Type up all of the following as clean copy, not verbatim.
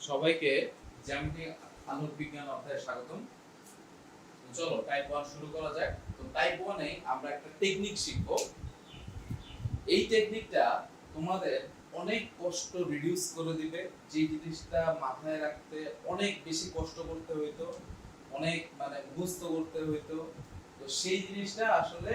সবাইকে জ্যামিতি আলোক বিজ্ঞান অধ্যায়ে স্বাগতম। চলো টাইপ 1 শুরু করা যাক। তো টাইপ 1 এ আমরা একটা টেকনিক শিখব। এই টেকনিকটা তোমাদের অনেক কষ্ট রিডিউস করে দিবে। যে জিনিসটা মাথায় রাখতে অনেক বেশি কষ্ট করতে হইতো, অনেক মুখস্থ করতে হইতো, তো সেই জিনিসটা আসলে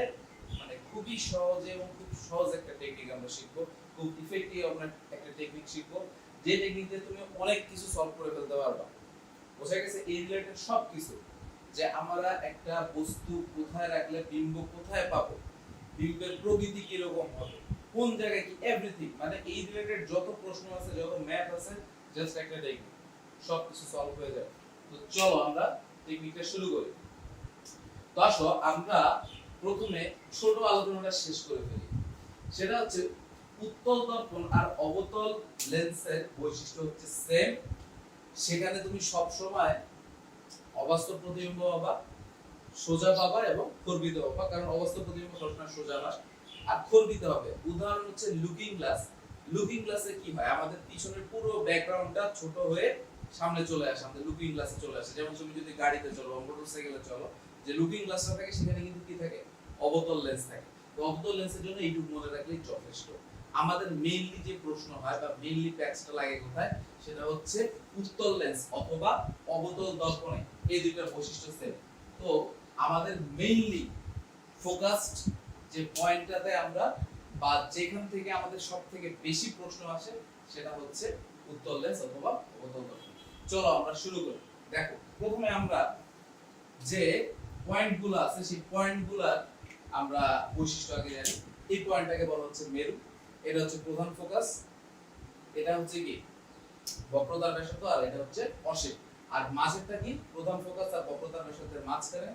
খুবই সহজে এবং খুব সহজ একটা টেকনিক আমরা শিখবো। খুব ইফেক্টিভ আমরা একটা টেকনিক শিখবো, যে টেকনিক দিয়ে তুমি অনেক কিছু সলভ করে ফেলতে পারবা। বোঝা গেছে? এই রিলেটেড সবকিছু, যে আমরা একটা বস্তু কোথায় রাখলে বিম্ব কোথায় পাবো, বিম্বের প্রকৃতি কি রকম হবে, কোন জায়গায় কি, এভরিথিং, এই রিলেটেড যত প্রশ্ন আছে, যত ম্যাথ আছে, জাস্ট একটা টেকনিক, সবকিছু সলভ হয়ে যাবে। তো চলো আমরা টেকনিকটা শুরু করি। তো আসো আমরা প্রথমে ছোট আলোচনাটা শেষ করে ফেলি। সেটা হচ্ছে উত্তল দর্পণ আর অবতল লেন্সের বৈশিষ্ট্য হচ্ছে সেম। সেখানে তুমি সব সময় অবাস্তব প্রতিবিম্ব পাবা, সোজা পাবা এবং খর্বিত পাবা, কারণ অবাস্তব প্রতিবিম্ব সবসময় সোজা না, আর খর্বিত হবে। উদাহরণ হচ্ছে লুকিং গ্লাস। লুকিং গ্লাসে কি হয়, আমাদের পিছনের পুরো ব্যাকগ্রাউন্ডটা ছোট হয়ে সামনে চলে আসে, আমাদের লুকিং গ্লাসে চলে আসে। যেমন তুমি যদি গাড়িতে চলো, মোটরসাইকেলে চলো, যে লুকিং গ্লাসটা থাকে সেখানে কিন্তু কি থাকে, অবতল লেন্স থাকে। তো অবতল লেন্সের জন্য এইটুকু মনে রাখলেই যথেষ্ট। আমাদের মেইনলি যে প্রশ্ন হয় বা মেইনলি প্যাচটা লাগে কোথায়, সেটা হচ্ছে উত্তল লেন্স অথবা অবতল দর্পণে, এই দুইটার বৈশিষ্ট্য সেম। তো আমাদের মেইনলি ফোকাসড যে পয়েন্টটাতে আমরা বা যেখান থেকে আমাদের সবথেকে বেশি প্রশ্ন আসে, সেটা হচ্ছে উত্তল লেন্স অথবা অবতল দর্পণ। চলো আমরা শুরু করি। দেখো, প্রথমে আমরা যে পয়েন্টগুলো আছে সেই পয়েন্টগুলোর আমরা বৈশিষ্ট্য আগে জানি। এই পয়েন্টটাকে বলা হচ্ছে মেরু, এটা হচ্ছে প্রধান ফোকাস, এটা হচ্ছে কি বক্রতার ব্যাসার্ধ, আর এটা হচ্ছে অসীম। আর মাঝেরটা কি, প্রধান ফোকাস আর বক্রতার ব্যাসার্ধের মাঝখানে,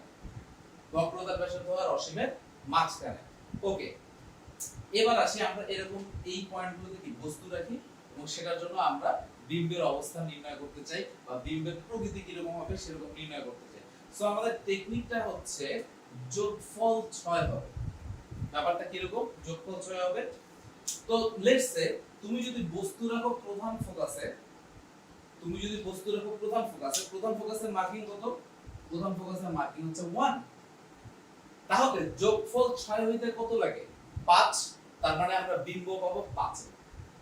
বক্রতার ব্যাসার্ধ আর অসীমের মাঝখানে। ওকে, এবার আসি আমরা এরকম এই পয়েন্টগুলোতে কি বস্তু রাখি, এবং সেটার জন্য আমরা বিম্বের অবস্থান নির্ণয় করতে চাই বা বিম্বের প্রকৃতি কিরকম হবে সেরকম নির্ণয় করতে চাই। সো আমাদের টেকনিকটা হচ্ছে যোগফল 6 হবে। ব্যাপারটা কিরকম, যোগফল 6 হবে। তো লেটস সে তুমি যদি বস্তু রাখো প্রধান ফোকাসে, প্রধান ফোকাসের মার্কিং কত, প্রধান ফোকাসের মার্কিং হচ্ছে 1। তাহলে যোগফল 6 হইতে কত লাগে, 5। তার মানে আমরা বিম্ব পাবো 5 এ।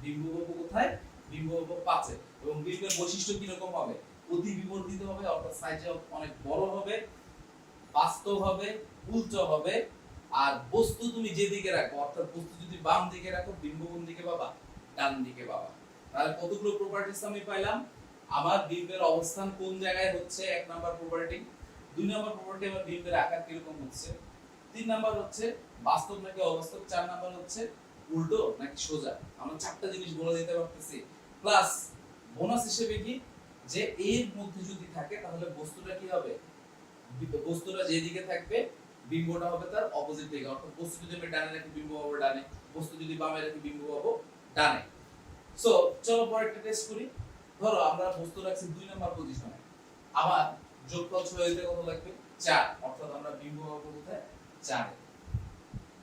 বিম্ব পাবো কোথায়, বিম্ব পাবো 5 এ। এবং বিম্বের বৈশিষ্ট্য কি রকম হবে, অতি বিবর্ধিত হবে, অর্থাৎ সাইজে অনেক বড় হবে, বাস্তব হবে, উল্টো হবে। আর বস্তু তুমি যেদিকে রাখো, অর্থাৎ বস্তু যদি বাম দিকে রাখো, বিম্ব কোন দিকে পাবা, ডান দিকে পাবা। তাহলে কতগুলো প্রপার্টিজ আমি পাইলাম, আমার বিম্বের অবস্থান কোন জায়গায় হচ্ছে, এক নাম্বার প্রপার্টি। দুই নাম্বার প্রপার্টি, আমার বিম্বের আকার কিরকম হচ্ছে। তিন নাম্বার হচ্ছে বাস্তব নাকি অবাস্তব। চার নাম্বার হচ্ছে উল্টো নাকি সোজা। আমরা চারটা জিনিস বলে দিতে পারতেছি। প্লাস বোনাস হিসেবে কি, যে এর মধ্যে যদি থাকে তাহলে বস্তুটা কি হবে, বস্তুটা যেদিকে থাকবে বিম্বটা হবে তার অপোজিট দিকে। অর্থাৎ বস্তু যদি আমি ডানে রাখি বিম্ব পাবো ডানে, বস্তু যদি বামে রাখি বিম্ব পাবো ডানে। সো চলো পরেরটা টেস্ট করি। ধরো আমরা বস্তু রাখছি 2 নাম্বার পজিশনে, আবার যোগফল 6 হইতে কত লাগবে, 4। অর্থাৎ আমরা বিম্ব পাবো কোথায়, 4 এ।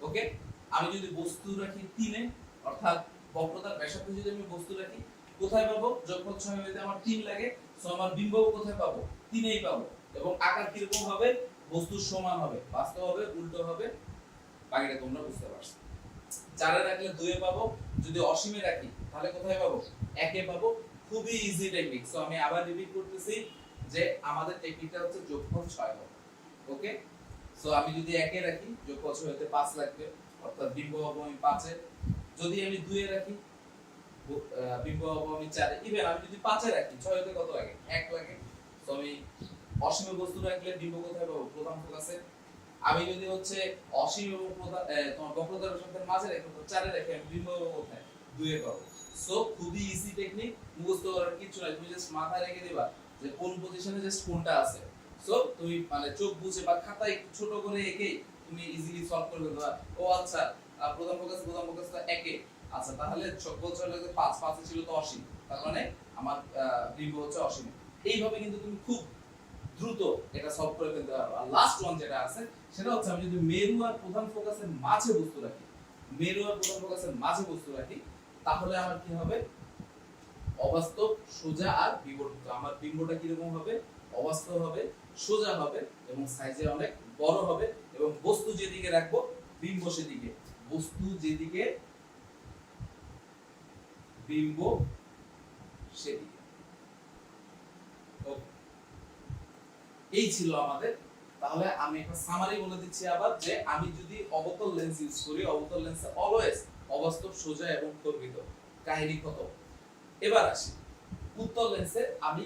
ওকে, আমি যদি বস্তু রাখি 3 এ, অর্থাৎ বক্রতার ব্যাসার্ধ যদি আমি বস্তু রাখি, কোথায় পাবো, যোগফল 6 হইতে আমার 3 লাগে। সো আমার বিম্ব কোথায় পাবো, 3 এই পাবো। এবং আকার কিরকম হবে, বস্তুর সমান হবে, বাস্তব হবে, উল্টো হবে, বাকিটা তোমরা বুঝতে পারছো। 4 এ রাখলে 2 এ পাবো, যদি অসীমে রাখি তাহলে কোথায় পাবো, 1 এ পাবো। খুবই ইজি টেকনিক। সো আমি আবার রিপিট করতেছি যে আমাদের টেকনিকটা হচ্ছে যোগফল 6 হবে। ওকে, সো আমি যদি 1 এ রাখি, যোগফল 6 হতে 5 লাগবে, অর্থাৎ বিম্ব পাবো আমি 5 এ। যদি আমি 2 এ রাখি, বিম্ব পাবো আমি 4 এ। ইভেন আমি যদি 5 এ রাখি, 6 হতে কত লাগে, 1 লাগে। সো আমি অসীমে বস্তু রাখলে বিম্ব কোথায় পাবো, প্রধান ফোকাসে। আমি যদি হচ্ছে অসীম এবং তোমার বক্রতার ব্যাসার্ধের মাঝে রেখে 4 এ রেখে আমি বিম্ব পাবো কোথায়, 2 এ পাবো। সো খুবই ইজি টেকনিক, মুখস্থ করার কিছু নাই, তুমি জাস্ট মাথায় রেখে দিবা যে কোন পজিশনে জাস্ট কোনটা আছে। সো তুমি চোখ বুঝে বা খাতায় একটু ছোট করে এঁকে তুমি ইজিলি সলভ করে ফেলতে পারবে। ও আচ্ছা, প্রধান ফোকাস তো 1 এ। আচ্ছা, তাহলে বলছিল যে 5 এ ছিল তো অসীম, তার মানে আমার বিম্ব হচ্ছে অসীম। এইভাবে কিন্তু তুমি খুব দ্রুত এটা সলভ করে ফেলতে পারবে। আর লাস্ট ওয়ান যেটা আছে, সেটা হচ্ছে আমি যদি মেরু আর প্রধান ফোকাসের মাঝে বস্তু রাখি, তাহলে আমার কি হবে, অবাস্তব, সোজা আর বিবর্তিত। আমার বিম্বটা কিরকম হবে? অবাস্তব হবে, সোজা হবে এবং সাইজে অনেক বড় হবে এবং বস্তু যেদিকে রাখবো বিম্ব সেদিকে, বস্তু যেদিকে বিম্ব সেদিকে। এই ছিল আমাদের। তাহলে আমি একটা সামারি বলে দিচ্ছি আবার, যে আমি যদি অবতল লেন্স ইউজ করি, অবতল লেন্সে অলওয়েজ অবাস্তব, সোজা এবং কর্বিত। কাহিনী কত? এবার আসি উত্তল লেন্সে আমি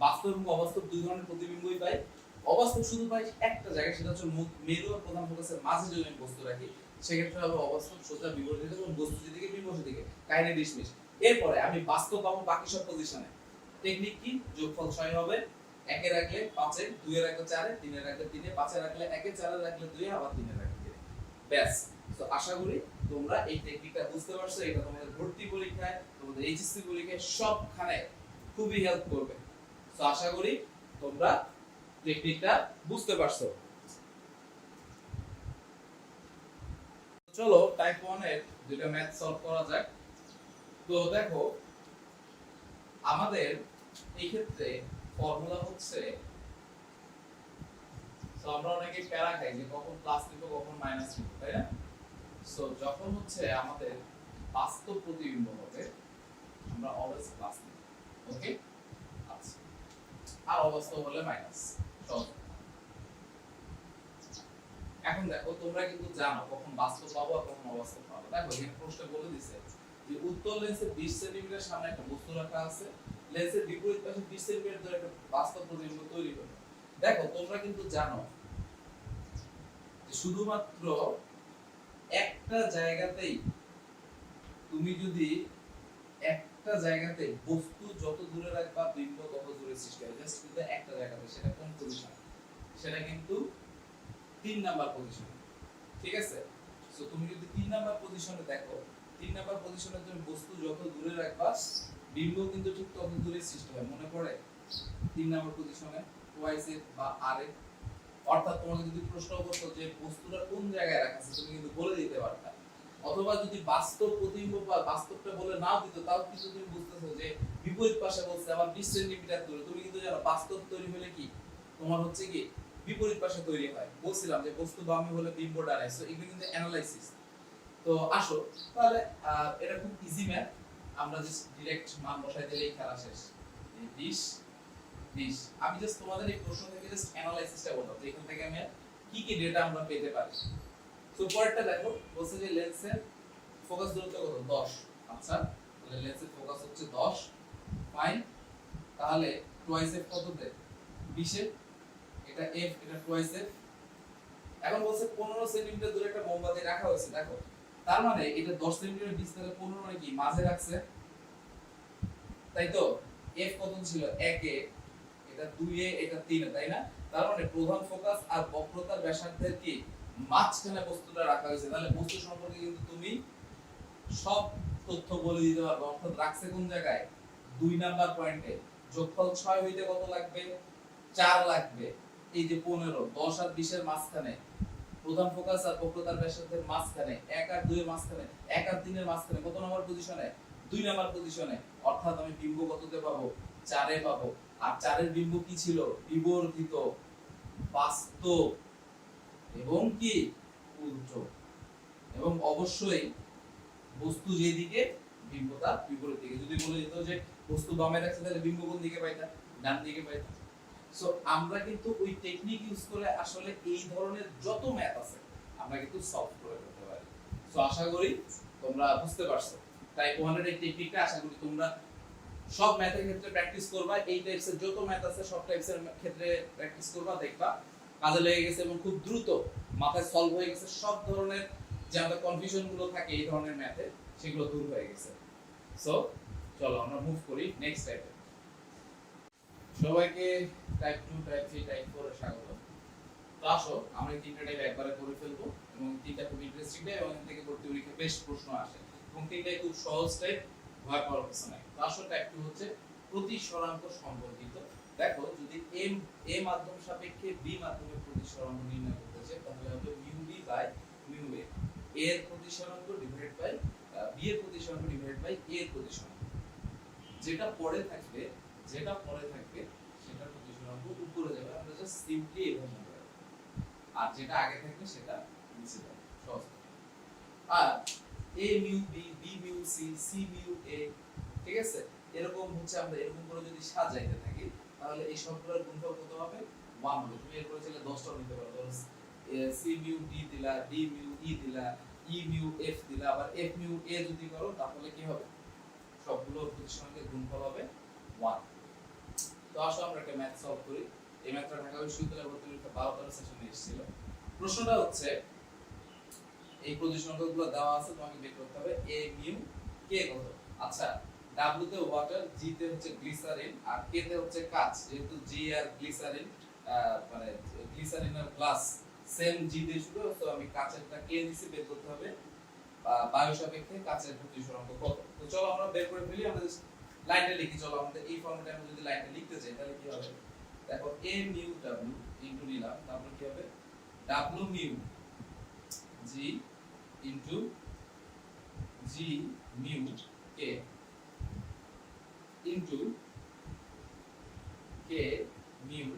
বাস্তব এবং অবাস্তব দুই ধরনের প্রতিবিম্বই পাই। অবাস্তব শুধু পাই একটা জায়গায়, সেটা হচ্ছে মেরু আর প্রধান ফোকাসের মাঝে যদি আমি বস্তু রাখি, সেক্ষেত্রে হবে অবাস্তব, সোজা, বিবর্তিত এবং বস্তু যেদিকে বিম্ব সেদিকে, কাহিনী ডিসমিস। এরপরে আমি বাস্তব পাবো বাকি সব পজিশনে। টেকনিক কি? যোগফল 6 হবে, 1 এ রাখলে 5 এ, 2 এ রাখলে 4 এ, 3 এ রাখলে 3 এ, 5 এ রাখলে 1 এ, 4 এ রাখলে 2 এ, আবার 3 এ রাখলে 3 এ। ব্যাস। তো আশা করি তোমরা এই টেকনিকটা বুঝতে পারছো। এটা তোমাদের ভর্তি পরীক্ষায়, তোমাদের এইচএসসি পরীক্ষায় সবখানে খুবই হেল্প করবে। তো আশা করি তোমরা টেকনিকটা বুঝতে পারছো। চলো টাইপ 1 এর দুটো ম্যাথ সলভ করা যাক। তো দেখো আমাদের এই ক্ষেত্রে ফর্মুলা হচ্ছে, সো আমরা অনেকে প্যারা খাই যে কখন প্লাস নিব কখন মাইনাস নিব, তাই না? সো যখন হচ্ছে আমাদের বাস্তব প্রতিবিম্ব হবে, আমরা অলওয়েজ প্লাস নিব। ওকে, আচ্ছা। আর অবাস্তব হলে মাইনাস। সহজ। এখন দেখো তোমরা কিন্তু জানো কখন বাস্তব পাবো আর কখন অবাস্তব পাবো। দেখো এই প্রশ্নে বলে দিছে যে উত্তল লেন্সের 20 সেন্টিমিটার সামনে একটা বস্তু রাখা আছে, লেন্সের বিপরীত পাশে 20 সেন্টিমিটার ধরে একটা বাস্তব প্রতিবিম্ব তৈরি হবে। দেখো তোমরা কিন্তু জানো যে শুধুমাত্র একটা জায়গাতেই, তুমি যদি একটা জায়গাতে বস্তু যত দূরে রাখবা বিম্ব তত দূরে সৃষ্টি হবে। জাস্ট কিন্তু একটা জায়গাতে, সেটা কোন পজিশন? সেটা কিন্তু 3 নাম্বার পজিশন। ঠিক আছে? সো তুমি যদি 3 নাম্বার পজিশনে দেখো, 3 নাম্বার পজিশনে তুমি বস্তু যত দূরে রাখবা বিম্ব কিন্তু ঠিক তত দূরে সৃষ্টি হয়। মনে পড়ে 3 নাম্বার পজিশনে টুয়াইস এ বা আর এ। অর্থাৎ তোমাকে যদি প্রশ্ন করতো যে বস্তুটা কোন জায়গায় রাখা আছে, তুমি কিন্তু বলে দিতে পারতা। অথবা যদি বাস্তব প্রতিবিম্ব বা বাস্তবটা বলে নাও দিত, তাও কিন্তু তুমি বুঝতেছো যে বিপরীত পাশে বলছে আবার 20 সেন্টিমিটার দূরে। তুমি কিন্তু জানো বাস্তব তৈরি হলে কি তোমার হচ্ছে কি বিপরীত পাশে তৈরি হয়। বলছিলাম যে বস্তু বামে হলে বিম্ব ডানে। সো এগুলো কিন্তু অ্যানালাইসিস। তো আসো তাহলে এটা খুব ইজি ম্যাথ, আমরা জাস্ট ডাইরেক্ট মান বসাই দিলেই খেলা শেষ। 20 20 আমি জাস্ট তোমাদের এই প্রশ্ন থেকে জাস্ট অ্যানালাইসিসটা বলবো যে এখান থেকে আমি কি কি ডেটা আমরা পেতে পারি। সো পরেরটা দেখো, বলছে যে লেন্সের ফোকাস দূরত্ব কত? 10। আচ্ছা, তাহলে লেন্সের ফোকাস হচ্ছে 10। ফাইন। তাহলে টুয়াইস এফ কততে? 20 এ। এটা এফ, এটা টুয়াইস এফ। এখন বলছে 15 সেন্টিমিটার দূরে একটা মোমবাতি রাখা হয়েছে। দেখো তার মানে এটা 10 সেন্টিমিটার 20 থেকে 15 মানে কি মাঝে রাখছে, তাই তো? এফ কত ছিল? 1 এ, এটা 2 এ, এটা 3 এ, তাই না? তার মানে প্রধান ফোকাস আর বক্রতার ব্যাসার্ধের কি মাঝখানে বস্তুটা রাখা হয়েছে। তাহলে বস্তু সম্পর্কে কিন্তু তুমি সব তথ্য বলে দিতে পারবে। অর্থাৎ রাখছে কোন জায়গায়? 2 নাম্বার পয়েন্টে। যোগফল 6 হইতে কত লাগবে? 4 লাগবে। এই যে 15, 10 আর 20 এর মাঝখানে, প্রধান ফোকাস আর বক্রতার ব্যাসার্ধের মাঝখানে, 1 আর 2 এর মাঝখানে, 1 আর 3 এর মাঝখানে কত নাম্বার পজিশনে? 2 নাম্বার পজিশনে। অর্থাৎ আমি বিম্ব কততে পাবো? 4 এ পাবো। আর 4 এর বিম্ব কি ছিল? বিবর্ধিত, বাস্তব এবং কি উল্টো। এবং অবশ্যই বস্তু যেদিকে বিম্ব তার বিপরীত দিকে। যদি বলে দিত যে বস্তু বামে রাখছে তাহলে বিম্ব কোন দিকে পাইতা? ডান দিকে পাইতা। সো আমরা কিন্তু ওই টেকনিক ইউজ করে আসলে এই ধরনের যত ম্যাথ আছে আমরা কিন্তু সলভ করে ফেলতে পারি। সো আশা করি তোমরা বুঝতে পারছো টাইপ 1 এর এই টেকনিকটা। আশা করি তোমরা সব ম্যাথের ক্ষেত্রে প্র্যাকটিস করবা। এই টাইপসের যত ম্যাথ আছে সব টাইপসের ক্ষেত্রে প্র্যাকটিস করবা, দেখবা কাজে লেগে গেছে এবং খুব দ্রুত মাথায় সলভ হয়ে গেছে। সব ধরনের যে আমাদের কনফিউশন গুলো থাকে এই ধরনের ম্যাথে, সেগুলো দূর হয়ে গেছে। সো চলো আমরা মুভ করি নেক্সট টাইপে। সবাইকে টাইপ 2, টাইপ 3, টাইপ 4 এর স্বাগত। তো আসো আমরা এই তিনটা টাইপ একবারে করে ফেলবো এবং তিনটা খুব ইন্টারেস্টিং টাইপ এবং এখান থেকে ভর্তি পরীক্ষায় বেশ প্রশ্ন আসে এবং তিনটাই খুব সহজ টাইপ, ভয় পাওয়ার কিছু নাই। তো আসো টাইপ 2 হচ্ছে প্রতিসরাঙ্ক সম্পর্কিত। দেখো যদি এ মাধ্যম সাপেক্ষে বি মাধ্যমে প্রতিসরাঙ্ক নির্ণয় করতে চাই তাহলে হবে mu b by mu a. এর প্রতিসরাঙ্ক ডিভাইডেড বাই বি এর প্রতিসরাঙ্ক ডিভাইডেড বাই এ এর প্রতিসরাঙ্ক। যেটা পরে থাকবে যেটা পরে থাকবে সেটার প্রতিসরাঙ্ক উপরে যাবে, আমরা জাস্ট সিম্পলি এভাবে মনে রাখবো, আর যেটা আগে থাকবে সেটা নিচে যাবে, সহজ। আর a mu b b mu c c mu a, ঠিক আছে, এরকম হচ্ছে আমরা এরকম করে যদি সাজাইতে থাকি তাহলে এই সবগুলোর গুণফল কত হবে 1 হবে। তুমি এরপরে চাইলে 10টা নিতে পারো, ধরো c মিউ d দিলা, d মিউ e দিলা, e মিউ f দিলা, আবার f মিউ a যদি করো তাহলে কি হবে, সবগুলো প্রতিসরাঙ্কের গুণফল হবে 1। তো আসো আমরা একটা ম্যাথ সলভ করি। এই ম্যাথটা ঢাকা বিশ্ববিদ্যালয়ের ভর্তি পরীক্ষা 12তম সেশনে এসেছিল। প্রশ্নটা হচ্ছে এই প্রতিসরাঙ্কগুলো দেওয়া আছে, তোমাকে বের করতে হবে a মিউ k কত। আচ্ছা, w তে ওয়াটার, g তে হচ্ছে গ্লিসারিন, আর k তে হচ্ছে কাঁচ। যেহেতু g আর গ্লিসারিন মানে গ্লিসারিন আর গ্লাস সেম g দিয়ে শুরু, তো আমি কাঁচেরটা k নিচে বের করতে হবে বায়ু সাপেক্ষে কাঁচের প্রতিসরাঙ্ক কত। তো চলো আমরা বের করে ফেলি, আমরা জাস্ট লাইনটা লিখি। চলো আমাদের এই ফর্মেটে আমরা যদি লাইনটা লিখতে চাই তাহলে কি হবে, দেখো a মিউ w ইনটু নিলাম, তারপর কি হবে w mu g into g mu k into k mu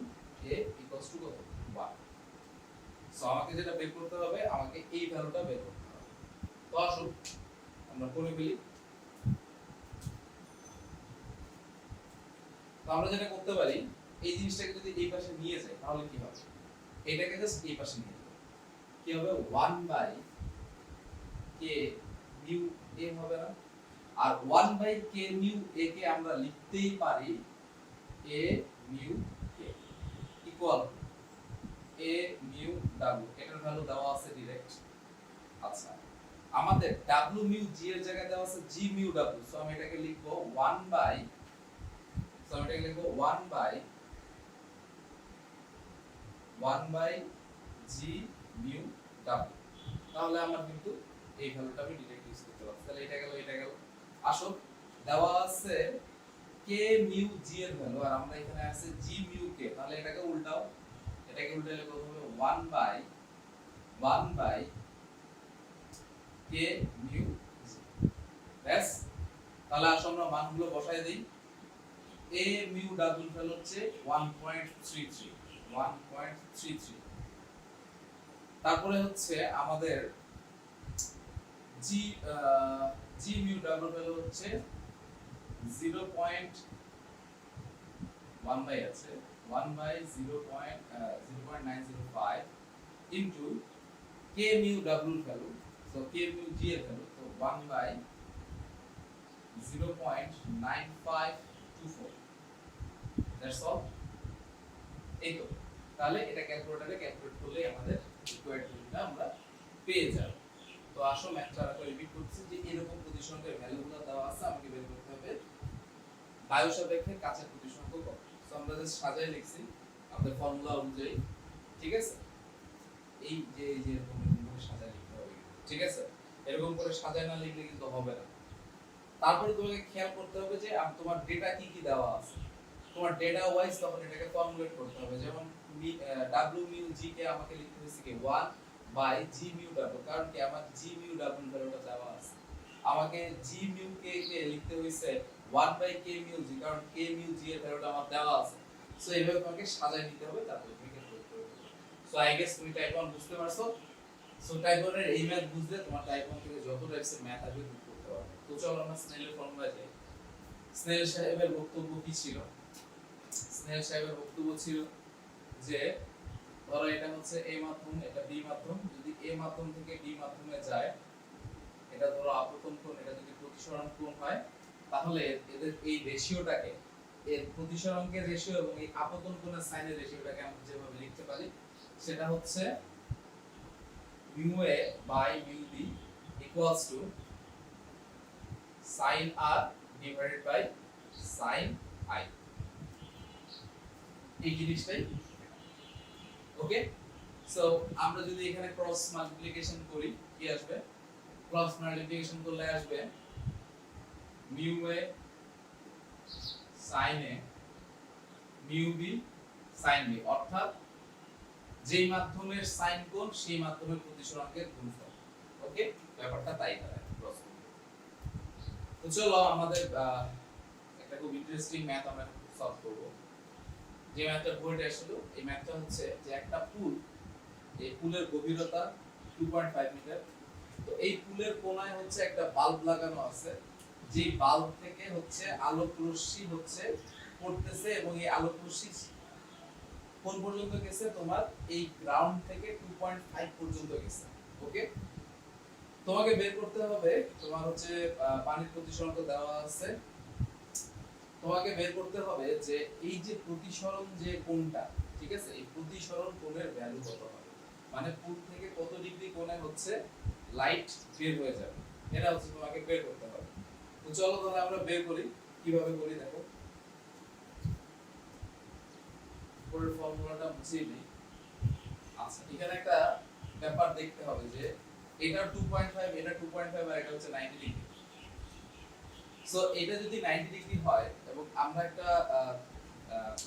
a equals to কত 1। সো আমাকে যেটা বের করতে হবে, আমাকে এই ভ্যালুটা বের করতে হবে। তো আসুন আমরা করে ফেলি। তো আমরা যেটা করতে পারি, এই জিনিসটাকে যদি এই পাশে নিয়ে যাই তাহলে কি হবে, এটাকে জাস্ট এই পাশে নিয়ে যাব, কি হবে 1 বাই k মিউ a হবে না, আর 1 বাই k মিউ a কে আমরা লিখতেই পারি a mu k equal a mu w, এটার ভ্যালু দেওয়া আছে ডাইরেক্ট। আচ্ছা, আমাদের w মিউ g এর জায়গায় দেওয়া আছে g মিউ w, সো আমি এটাকে লিখব 1 বাই, সো আমি এটাকে লিখব 1 বাই g মিউ w। তাহলে আমার কিন্তু এই ভ্যালুটা আমি ডিরেক্ট ইউজ করতে পারছি। তাহলে এটা গেল, এটা গেল। আসো, দেওয়া আছে k মিউ g এর ভ্যালু, আর আমরা এখানে আছে g মিউ k, তাহলে এটাকে উল্টাও, এটাকে উল্টালে কত হবে 1 বাই k মিউ g। ব্যাস, তাহলে আসো আমরা মানগুলো বসায় দেই। a মিউ w ভ্যালু হচ্ছে 1.33, তারপরে হচ্ছে আমাদের g মিউ w ভ্যালু হচ্ছে 0.1 বাই আছে 1 by 0.905 into k mu w value, so k mu g এর ভ্যালু তো 1 বাই 0.9524, দ্যাটস অল। এই তো, তাহলে এটা ক্যালকুলেটরে ক্যালকুলেট করলে আমাদের রিকোয়ার্ড ভ্যালুটা আমরা পেয়ে যাব। তো আসো ম্যাথটা আরেকবার রিপিট করছি, যে এরকম প্রতিসরাঙ্কের ভ্যালুগুলো দেওয়া আছে, আমাকে বের করতে হবে বায়ু সাপেক্ষে কাঁচের প্রতিসরাঙ্ক কত। সো আমরা জাস্ট সাজায় লিখছি আমাদের ফর্মুলা অনুযায়ী, ঠিক আছে। এই যে এরকম করে সাজায় লিখতে হবে, ঠিক আছে। এরকম করে সাজায় না লিখলে কিন্তু হবে না। তারপরে তোমাকে খেয়াল করতে হবে যে তোমার ডেটা কি কি দেওয়া আছে, তোমার ডেটা ওয়াইজ তখন এটাকে ফর্মুলেট করতে হবে। যেমন w মিউ g কে আমাকে লিখতে হয়েছে কি 1 বাই g মিউ w, কারণ কি আমার g মিউ w ভ্যালুটা দেওয়া আছে। আমাকে g মিউ k কে লিখতে হয়েছে 1 বাই k মিউ g, কারণ k মিউ g এর ভ্যালুটা আমার দেওয়া আছে। সো এইভাবে তোমাকে সাজায় নিতে হবে, তারপর তুমি ক্যালকুলেট করবে। সো আই গেস তুমি টাইপ 1 বুঝতে পারছো। সো টাইপ 1 এর এই ম্যাথ বুঝলে তোমার টাইপ 1 থেকে যত টাইপসের ম্যাথ আসবে তুমি করতে পারবে। তো চলো আমরা স্নেলের ফর্মুলায় যাই। স্নেল সাহেবের বক্তব্য কি ছিল? স্নেল সাহেবের বক্তব্য ছিল যে ধরো এটা হচ্ছে a মাধ্যম, এটা b মাধ্যম, যদি a মাধ্যম থেকে b মাধ্যমে যায়, এটা ধরো আপতন কোণ, এটা যদি প্রতিসরণ কোণ হয়, তাহলে এদের এই রেশিওটাকে, এর প্রতিসরণের রেশিও এবং এই আপতন কোণের সাইনের রেশিওটাকে আমরা যেভাবে লিখতে পারি সেটা হচ্ছে mu a by mu b equals to sin r divided by sin i। এই জিনিসটাই, ওকে। সো আমরা যদি এখানে ক্রস মাল্টিপ্লিকেশন করি কি আসবে, ক্রস মাল্টিপ্লিকেশন করলে আসবে mu a sin a mu b sin b, অর্থাৎ যেই মাধ্যমের সাইন কোণ সেই মাধ্যমের প্রতিসরাঙ্কের গুণফল। ওকে, ব্যাপারটা তাই দাঁড়ায় ক্রস। তো চলো আমাদের একটা খুব ইন্টারেস্টিং ম্যাথ আমরা সলভ করব। যে ম্যাথটা বইটা আসলো, এই ম্যাথটা হচ্ছে যে একটা পুল, এই পুলের গভীরতা 2.5 মিটার। তো এই পুলের কোনায় হচ্ছে একটা বাল্ব লাগানো আছে, যে বাল্ব থেকে হচ্ছে আলোক রশ্মি হচ্ছে পড়তেছে, এবং এই আলোক রশ্মি কোন পর্যন্ত গেছে, তোমার এই গ্রাউন্ড থেকে 2.5 পর্যন্ত গেছে। ওকে, তোমাকে বের করতে হবে, তোমার হচ্ছে পানির প্রতিসরণ তো দেওয়া আছে, তোমাকে বের করতে হবে যে এই যে প্রতিসরণ যে কোণটা, ঠিক আছে, এই প্রতিসরণ কোণের ভ্যালু কত হবে, মানে পুল থেকে কত ডিগ্রি কোণে হচ্ছে লাইট বের হয়ে যাবে, এটা হচ্ছে তোমাকে বের করতে হবে। তো চলো তাহলে আমরা বের করি, কিভাবে করি দেখো। পরের ফর্মুলাটা মুছিয়ে দিই। আচ্ছা, এখানে একটা ব্যাপার দেখতে হবে যে এটা 2.5, এটা 2.5, আর এটা হচ্ছে 90 ডিগ্রি। সো এটা যদি 90 ডিগ্রি হয়, এবং আমরা একটা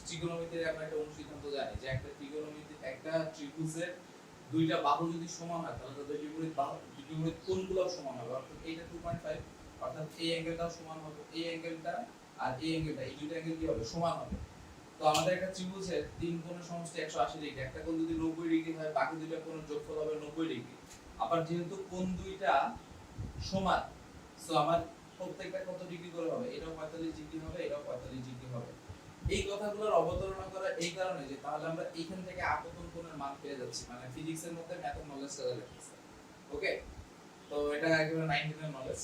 ত্রিকোণমিতির আমরা একটা অনুসিদ্ধান্ত জানি যে একটা ত্রিকোণমিতির একটা ত্রিভুজের দুইটা বাহু যদি সমান হয়, তাহলে তাদের বিপরীত কোণগুলো সমান হবে। অর্থাৎ এইটা 2.5, অর্থাৎ এই অ্যাঙ্গেলটাও সমান হবে, এই অ্যাঙ্গেলটা আর এই অ্যাঙ্গেলটা, এই দুইটা অ্যাঙ্গেল কি হবে, সমান হবে। তো আমাদের একটা ত্রিভুজের তিন কোণের সমষ্টি 180 ডিগ্রি, একটা কোণ যদি 90 ডিগ্রি হয়, বাকি দুইটা কোণের যোগফল হবে 90 ডিগ্রি। আবার যেহেতু কোণ দুইটা সমান, সো আমার প্রত্যেকটা কত ডিগ্রি করে হবে, এটাও 45 ডিগ্রি হবে, এটাও 45 ডিগ্রি হবে। এই কথাগুলোর অবতারণা করা এই কারণে যে তাহলে আমরা এখান থেকে আপতন কোণের মান পেয়ে যাচ্ছি, মানে ফিজিক্সের মধ্যে ম্যাথের নলেজটা লাগতেছে। ওকে, তো এটা একেবারে 19 এর নলেজ।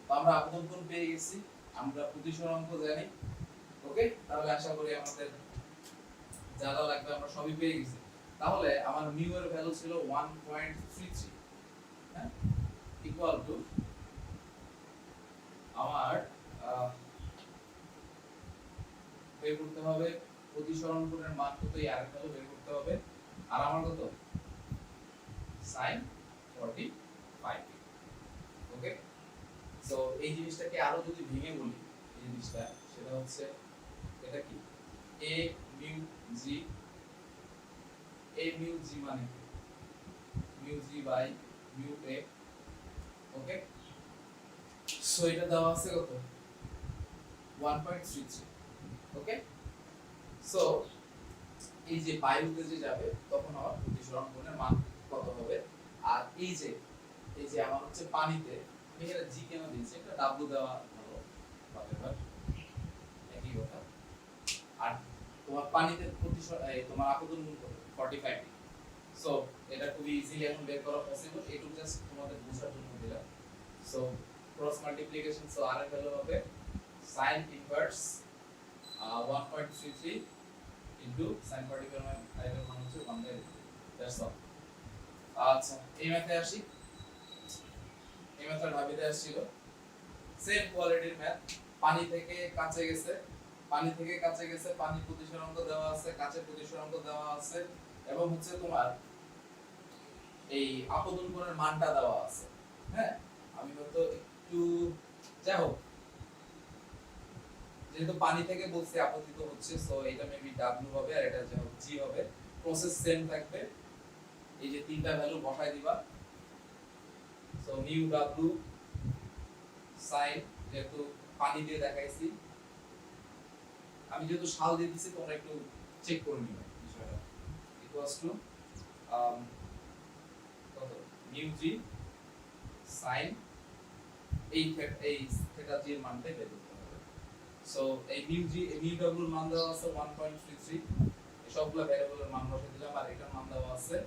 তো আমরা আপতন কোণ পেয়ে গেছি, আমরা প্রতিসরণ অঙ্ক জানি। ওকে, তাহলে আশা করি আমাদের যা যা লাগবে আমরা সবই পেয়ে গেছি। তাহলে আমার মিউ এর ভ্যালু ছিল 1.33, হ্যাঁ, ইকুয়াল টু আমার বের করতে হবে প্রতিসরণ কোণের মান কত, এই আরেকটা বের করতে হবে, আর আমার কত sin 45। ওকে, সো এই জিনিসটাকে আরো যদি ভেঙে বলি, এই জিনিসটা সেটা হচ্ছে এটা কি, a mu g, a mu g মানে কি, mu g by mu a। Okay, so এটা দেওয়া আছে কত 1.33। ওকে, সো এই যে বায়ুতে যে যাবে তখন আমার প্রতিসরণ কোণের মান কত হবে, আর এই যে আমার হচ্ছে পানিতে, এখানে জি কেন দিয়েছে, এটা ডাব্লিউ দেওয়া ভালো, whatever, একই কথা। আর তোমার পানিতে প্রতিসরণ তোমার আপতন কোণ কত 45 ডিগ্রি। সো এটা খুবই ইজিলি এখন বের করা পসিবল, এটুকু জাস্ট তোমাদের বোঝার জন্য দিলাম। সো ক্রস মাল্টিপ্লিকেশন, সো আর এর ভ্যালু হবে sin ইনভার্স 1.33 ইনটু sin 45 এর মান হচ্ছে 1/3। That's all. আচ্ছা, এই ম্যাথে আসি। এই ম্যাথটা ভাবিতে আসছিল সেম কোয়ালিটির ম্যাথ, পানি থেকে কাঁচে গেছে, পানি থেকে কাঁচে গেছে, পানির প্রতিসরণ দেওয়া আছে, কাঁচের প্রতিসরণ দেওয়া আছে, এবং হচ্ছে তোমার এই আপতন কোণের মানটা দেওয়া আছে। হ্যাঁ, আমি হয়তো একটু যাই হোক, যেহেতু পানি থেকে বলছি আপতিত হচ্ছে, সো এটা মেবি w হবে, আর এটা যে হবে g হবে, প্রসেস সেম থাকবে। এই যে তিনটা ভ্যালু বসাই দিবা, সো মিউ w sin, যেহেতু পানি দিয়ে দেখাইছি, আমি যেহেতু সাল দিয়ে দিছি, তোমরা একটু চেক করে নিবে বিষয়টা, ইকুয়ালস টু কত মিউ g sin এই থিটা g এর মানটা বের করতে হবে। সো এই মিউ g মিউ w এর মান দেওয়া আছে 1.33, এই সবগুলো ভ্যারিয়েবলের মান বসিয়ে দিলাম, আর এটার মান দেওয়া আছে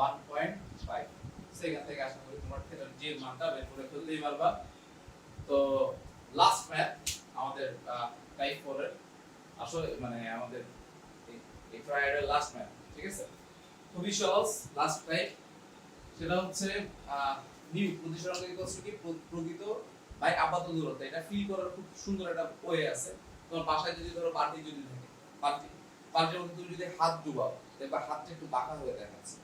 1.5। সেখান থেকে আশা করি তোমার থিটা g এর মানটা বের করে ফেলতেই পারবা। তো লাস্ট ম্যাথ আমাদের টাইপ 4 এর, আসলে মানে আমাদের এই ট্রায়াডের লাস্ট ম্যাথ, ঠিক আছে, খুবই সহজ লাস্ট টাইপ। সেটা হচ্ছে নিউ প্রতিসরণ ইকুয়ালস কি প্রকৃত বাই আপাত দূরত্ব। এটা ফিল করার খুব সুন্দর একটা ওয়ে আছে। তোমার বাসায় যদি ধরো বালতি যদি থাকে, বালতির মধ্যে তুমি যদি হাত ডুবাও, দেখবা হাতটা একটু বাঁকা হয়ে দেখাচ্ছে,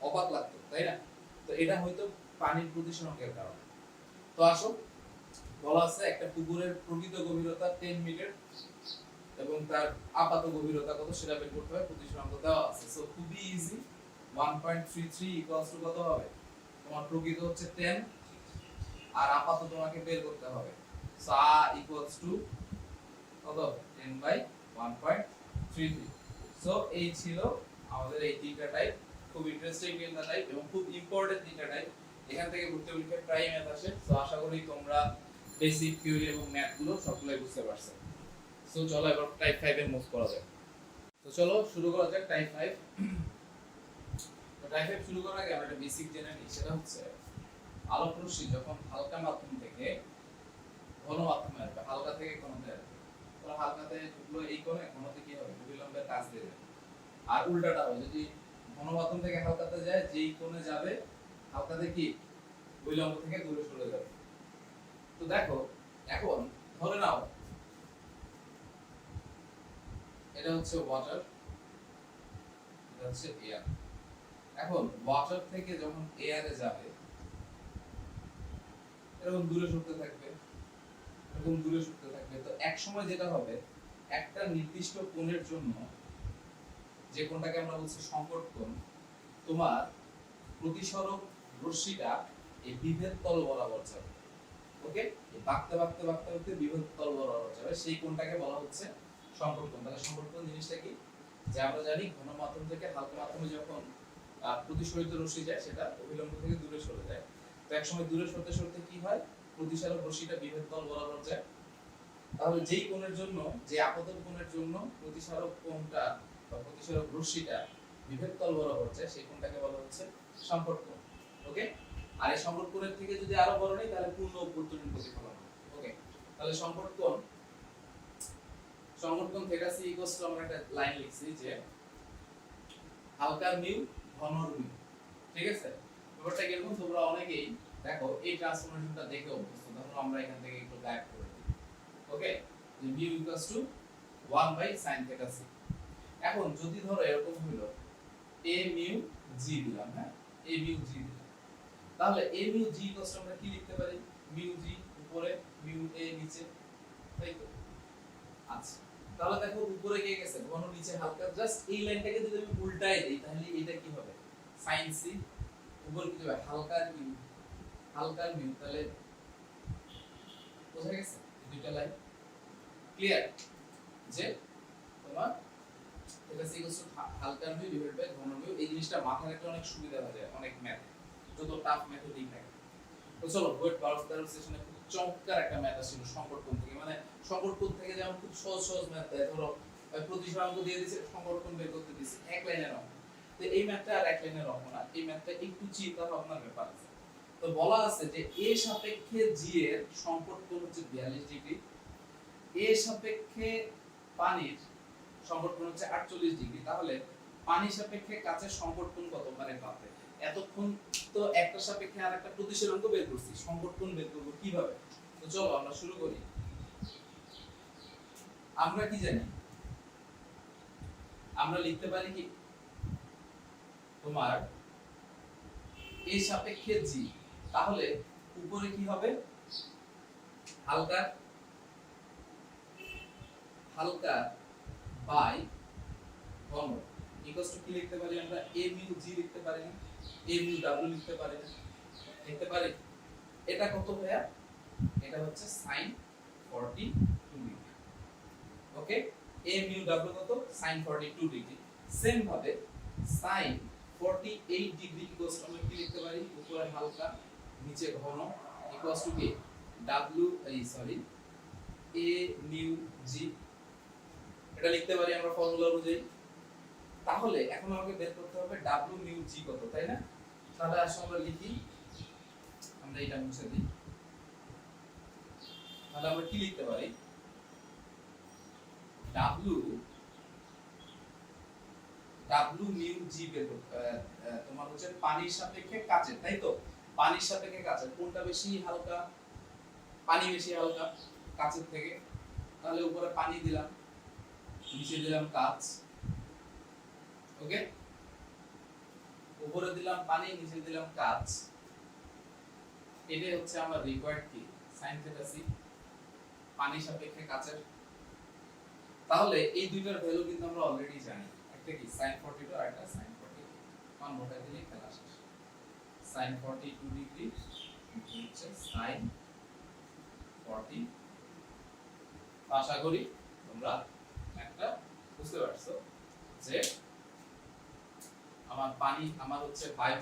অবাক লাগতো, তাই না? তো এটা হয়তো পানির প্রতিসরণের কারণে। তো আসো, বলা আছে একটা পুকুরের প্রকৃত গভীরতা 10 মিটার এবং তার আপাত গভীরতা কত সেটা বের করতে হবে, প্রতিসরণ দেওয়া আছে। সো খুবই ইজি, 1.33 ইকুয়ালস টু কত হবে, তোমার প্রকৃত হচ্ছে 10 আর আপাত তোমাকে বের করতে হবে, সো a ইকুয়ালস টু কত 10/1.33। সো এই ছিল আমাদের এই তিনটা টাইপ, খুব ইন্টারেস্টিং তিনটা টাইপ এবং খুব ইম্পর্টেন্ট তিনটা টাইপ। এখান থেকে ভর্তি পরীক্ষায় প্রায় ম্যাথ আসে। সো আশা করি তোমরা বেসিক থিওরি এবং ম্যাথ গুলো সবগুলাই বুঝতে পারছো। সো চলো এবার টাইপ 5 এ মুভ করা যাক। তো চলো শুরু করা যাক টাইপ 5। তো টাইপ 5 শুরু করার আগে আমরা একটা বেসিক জেনে নিই, সেটা হচ্ছে আলোক রশ্মি যখন হালকা মাধ্যম থেকে ঘন মাধ্যমে আসবে, হালকা থেকে ঘনতে আসবে, তো হালকাতে ঢুকলো এই কোণে, ঘনতে কি হবে অভিলম্বের কাজ দেবে। আর উল্টাটা হবে, যদি ঘন মাধ্যম থেকে হালকাতে যায়, যেই কোণে যাবে হালকাতে কি অভিলম্ব থেকে দূরে সরে যাবে। তো দেখো এখন ধরে নাও এটা হচ্ছে ওয়াটার, এটা হচ্ছে এয়ার। এখন ওয়াটার থেকে যখন এয়ারে যাবে এরকম দূরে সরতে থাকবে, এরকম দূরে সরতে থাকবে। তো এক সময় যেটা হবে, একটা নির্দিষ্ট কোণের জন্য, যে কোণটাকে আমরা বলছি সংকট কোণ, তোমার প্রতিসরক রশ্মিটা এই বিভেদ তল বরাবর যাবে। ওকে, বাঁকতে বাঁকতে বাঁকতে বাঁকতে বিভেদ তল বরাবর যাবে, সেই কোণটাকে বলা হচ্ছে সংকট কোণ। তাহলে সংকট কোণ জিনিসটা কি, যে আমরা জানি ঘন মাধ্যম থেকে হালকা মাধ্যমে যখন প্রতিসরিত রশ্মি যায় সেটা অভিলম্ব থেকে দূরে সরে যায়। তো এক সময় দূরে সরতে সরতে কি হয়, প্রতিসরক রশ্মিটা বিভেদ তল বরাবর যায়। তাহলে যেই কোণের জন্য, যে আপতন কোণের জন্য প্রতিসরক কোণটা বা প্রতিসরক রশ্মিটা বিভেদ তল বরাবর যায়, সেই কোণটাকে বলা হচ্ছে সংকট কোণ। ওকে, আর এই সংকট কোণের থেকে যদি আরো বড় নেই তাহলে পূর্ণ অভ্যন্তরীণ প্রতিফলন। ওকে, তাহলে সংকট কোণ থিটা সি ইকুয়ালস টু, আমরা একটা লাইন লিখছি যে হালকার মিউ ঘনর মিউ। ঠিক আছে, ব্যাপারটা কিরকম তোমরা অনেকেই দেখো এই ট্রান্সফরমেশনটা দেখে অভ্যস্ত। ধরো আমরা এখান থেকে একটু গায়েব করে দিই। ওকে, যে mu equals to 1/sin theta c. এখন যদি ধরো এরকম হলো a মিউ জি দিলাম, হ্যাঁ a মিউ জি দিলাম, তাহলে a mu G equals to আমরা কি লিখতে পারি, মিউ জি উপরে মিউ a নিচে, তাই তো? আচ্ছা, তাহলে দেখো উপরে কে গেছে ঘন, নিচে হালকা। জাস্ট এই লাইনটাকে যদি আমি উল্টাই দেই তাহলে এটা কি হবে, sin c, উপরে কি হবে হালকার মিউ, হালকার মিউ। তাহলে বোঝা গেছে দুইটা লাইন ক্লিয়ার, যে তোমার এটা সি ইকুয়ালস টু হালকার মিউ ডিভাইড বাই ঘন মিউ। এই জিনিসটা মাথায় রাখলে অনেক সুবিধা হয়ে যায় অনেক ম্যাথে, যত টাফ ম্যাথই থাকে। তো চলো ওয়েট বার্নস সেশনে খুব চমৎকার একটা ম্যাথ আসছিল সংকট কোণ থেকে। মানে সংকট কোণ থেকে যেমন খুব সহজ সহজ ম্যাথ দেয়, ধরো প্রতিসরাঙ্ক দিয়ে দিয়েছে, সংকট কোণ বের করতে দিয়েছে, এক লাইনের অঙ্ক। তো এই ম্যাথটা আর এক লাইনের অঙ্ক না, এই ম্যাথটা একটু চিন্তা ভাবনার ব্যাপার আছে। তো বলা আছে যে a সাপেক্ষে g এর সংকট কোণ হচ্ছে 42 ডিগ্রি, a সাপেক্ষে পানির সংকট কোণ হচ্ছে 48 ডিগ্রি। তাহলে পানি সাপেক্ষে কাচের সংকট কোণ কত, মানে পাবে। এতক্ষণ তো একটা সাপেক্ষে আর একটা প্রতিসরাঙ্ক বের করছি, সংকট কোণ বের করব কিভাবে? তো চলো আমরা শুরু করি। আমরা কি জানি, আমরা লিখতে পারি কি তোমার a সাপেক্ষে g, তাহলে উপরে কি হবে হালকা, হালকা বাই ঘন ইকুয়ালস টু কি লিখতে পারি আমরা, a মিউ g লিখতে পারি না, a মিউ w লিখতে পারি না, লিখতে পারি। এটা কত ভাইয়া, এটা হচ্ছে sin 42 degree. Okay, a mu w কত, sin 42 ডিগ্রি। সেম ভাবে sin 48 ডিগ্রি ইকুয়ালস টু আমরা কি লিখতে পারি, উপরে হালকা নিচে ঘন ইকুয়ালস টু কি w a মিউ g, এটা লিখতে পারি আমরা ফর্মুলা অনুযায়ী। তাহলে এখন আমাকে বের করতে হবে w মিউ g কত, তাই না? তাহলে আসলে আমরা লিখি, আমরা এটা মুছে দিই। তাহলে আমরা কি লিখতে পারি, w মিউ g বের করতে, তোমার হচ্ছে পানির সাপেক্ষে কাচের, তাই তো? পানির সাপেক্ষে কাচের কোনটা বেশি হালকা, পানি বেশি হালকা কাচের থেকে। তাহলে উপরে পানি দিলাম, নিচে দিলাম কাচ। ওকে, উপরে দিলাম পানি, নিচে দিলাম কাচ। এটাই হচ্ছে আমার রিকোয়ার্ড কি sin থিটা c, পানি সাপেক্ষে কাচের। তাহলে এই দুইটার ভ্যালু কিন্তু আমরা অলরেডি জানি, একটা কি sin 42 আর একটা sin 48। মান বসাই দিলে খেলা শেষ। sin 42 ডিগ্রি হচ্ছে sin 40, আশা করি তোমরা একটা বুঝতে পারছো যে আমার হচ্ছে বায়ু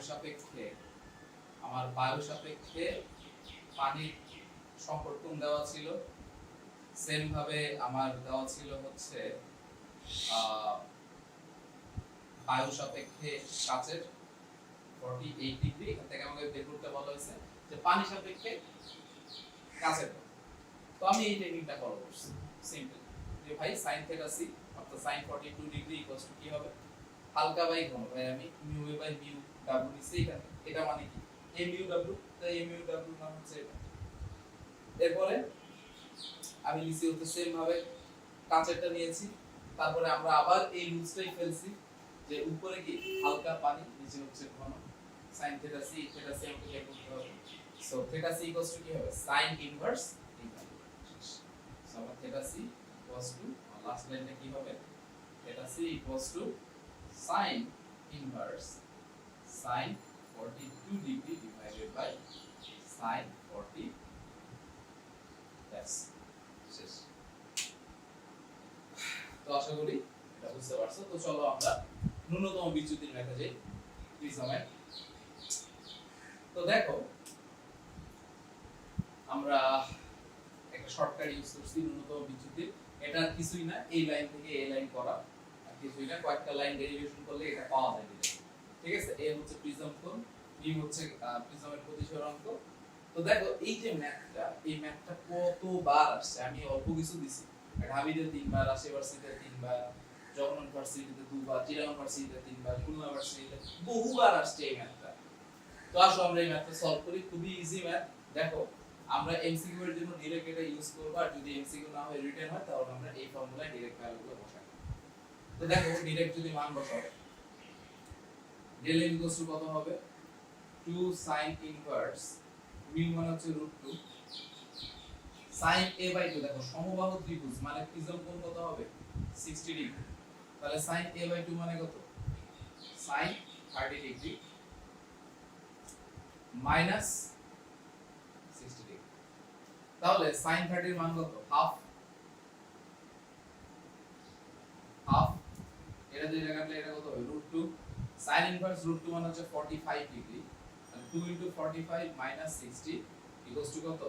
সাপেক্ষে পানির সম্পর্কন দেওয়া ছিল, সেম ভাবে আমার দেওয়া ছিল হচ্ছে বায়ু সাপেক্ষে কাচের 48 ডিগ্রি। এখান থেকে আমাকে বের করতে বলা হয়েছে যে পানি সাপেক্ষে কাচের। তো আমি এই টেকনিকটা ফলো করছি সিম্পল, যে ভাই sin থিটা c অর্থাৎ sin 42 ডিগ্রি ইকুয়ালস টু কি হবে, হালকা বাই ঘন, ভাই আমি mu a by mu w নিছি এখানে, এটা মানে কি a মিউ w, তো a মিউ w নাম হচ্ছে এটা। এরপরে আমি নিচে হচ্ছে সেম ভাবে কাঁচেরটা নিয়েছি, তারপরে আমরা আবার এই রুলসটাই ফেলছি যে উপরে কি হালকা পানি, নিচে হচ্ছে ঘন, sin থিটা c আমাকে বের করতে হবে। So theta c equals to কি হবে, sin ইনভার্স থিটা। সো আমার theta c equals to, last লাইনটা কি হবে, theta c equals to sin inverse sin 42 degree divided by sin 40। That's শেষ। তো আশা করি এটা বুঝতে পারছো। তো চলো আমরা ন্যূনতম বিচ্যুতির লেখা যাই প্রিজমের। তো দেখো আমরা একটা শর্টকাট ইউজ করছি ন্যূনতম বিচ্যুতির। এটা কিছুই না, এই লাইন থেকে এই লাইন করা, আর কিছুই না, কয়েকটা লাইন ডেরিভেশন করলে এটা পাওয়া যায়। ঠিক আছে, এ হচ্ছে প্রিজম কোণ, বি হচ্ছে প্রিজমের প্রতিসরাঙ্ক। তো দেখো এই যে ম্যাথটা, এই ম্যাথটা কতবার আসছে, আমি অল্প কিছু দিছি, ঢাবিতে 3 বার, আশি ভার্সিটিতে 3 বার, জগন্নাথ ভার্সিটিতে 2 বার, চিরাং ভার্সিটিতে 3 বার, খুলনা ভার্সিটিতে বহুবার আসছে এই ম্যাথটা। তো আসো আমরা এই ম্যাথটা সলভ করি, খুবই ইজি ম্যাথ। দেখো আমরা এমসিকিউ এর জন্য ডাইরেক্ট এটা ইউজ করব, আর যদি এমসিকিউ না হয় রিটেন হয় তাহলে আমরা এই ফর্মুলায় ডাইরেক্ট ভ্যালুগুলো বসাই। তো দেখো ডাইরেক্ট যদি মান বসাও, del m ইকুয়ালস টু কত হবে, 2 sin ইনভার্স মিউ মানে হচ্ছে √2 sin a বাই 2। দেখো সমবাহু ত্রিভুজ মানে প্রিজম কোণ কত হবে, 60 ডিগ্রি, তাহলে sin a বাই 2 মানে কত, sin 30 ডিগ্রি মাইনাস 60 ডিগ্রি। তাহলে sin 30 এর মান কত, হাফ, এটা দুই কাটলে এটা কত হবে, √2 sin ইনভার্স √2 মানে হচ্ছে 45 ডিগ্রি, তাহলে 2 * 45 - 60 ইকুয়ালস টু কত,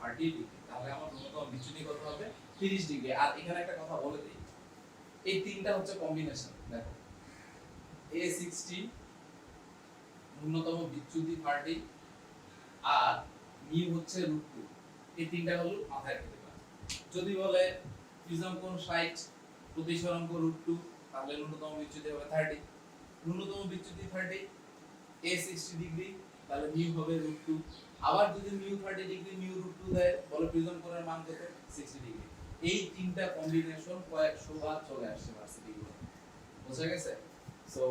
30 ডিগ্রি। তাহলে আমার ন্যূনতম বিচ্যুতি কত হবে, 30 ডিগ্রি। আর এখানে একটা কথা বলে দেই, এই তিনটা হচ্ছে কম্বিনেশন। দেখো a 60, ন্যূনতম বিচ্যুতি 30, আর মিউ হচ্ছে √2, এই তিনটা হলো মাথায় রেখে দিবা। যদি বলে প্রিজম কোণ 60, প্রতিসরাঙ্ক √2, তাহলে ন্যূনতম বিচ্যুতি হবে 30, ন্যূনতম বিচ্যুতি 30, a 60 ডিগ্রি, তাহলে মিউ হবে √2। আবার যদি মিউ 30 ডিগ্রি মিউ √2 দেয়, বলে প্রিজম কোণের মান কত, 60 ডিগ্রি। এই তিনটা কম্বিনেশন কয়েকশো বার চলে আসছে ভার্সিটিগুলো, বুঝা গেছে? সো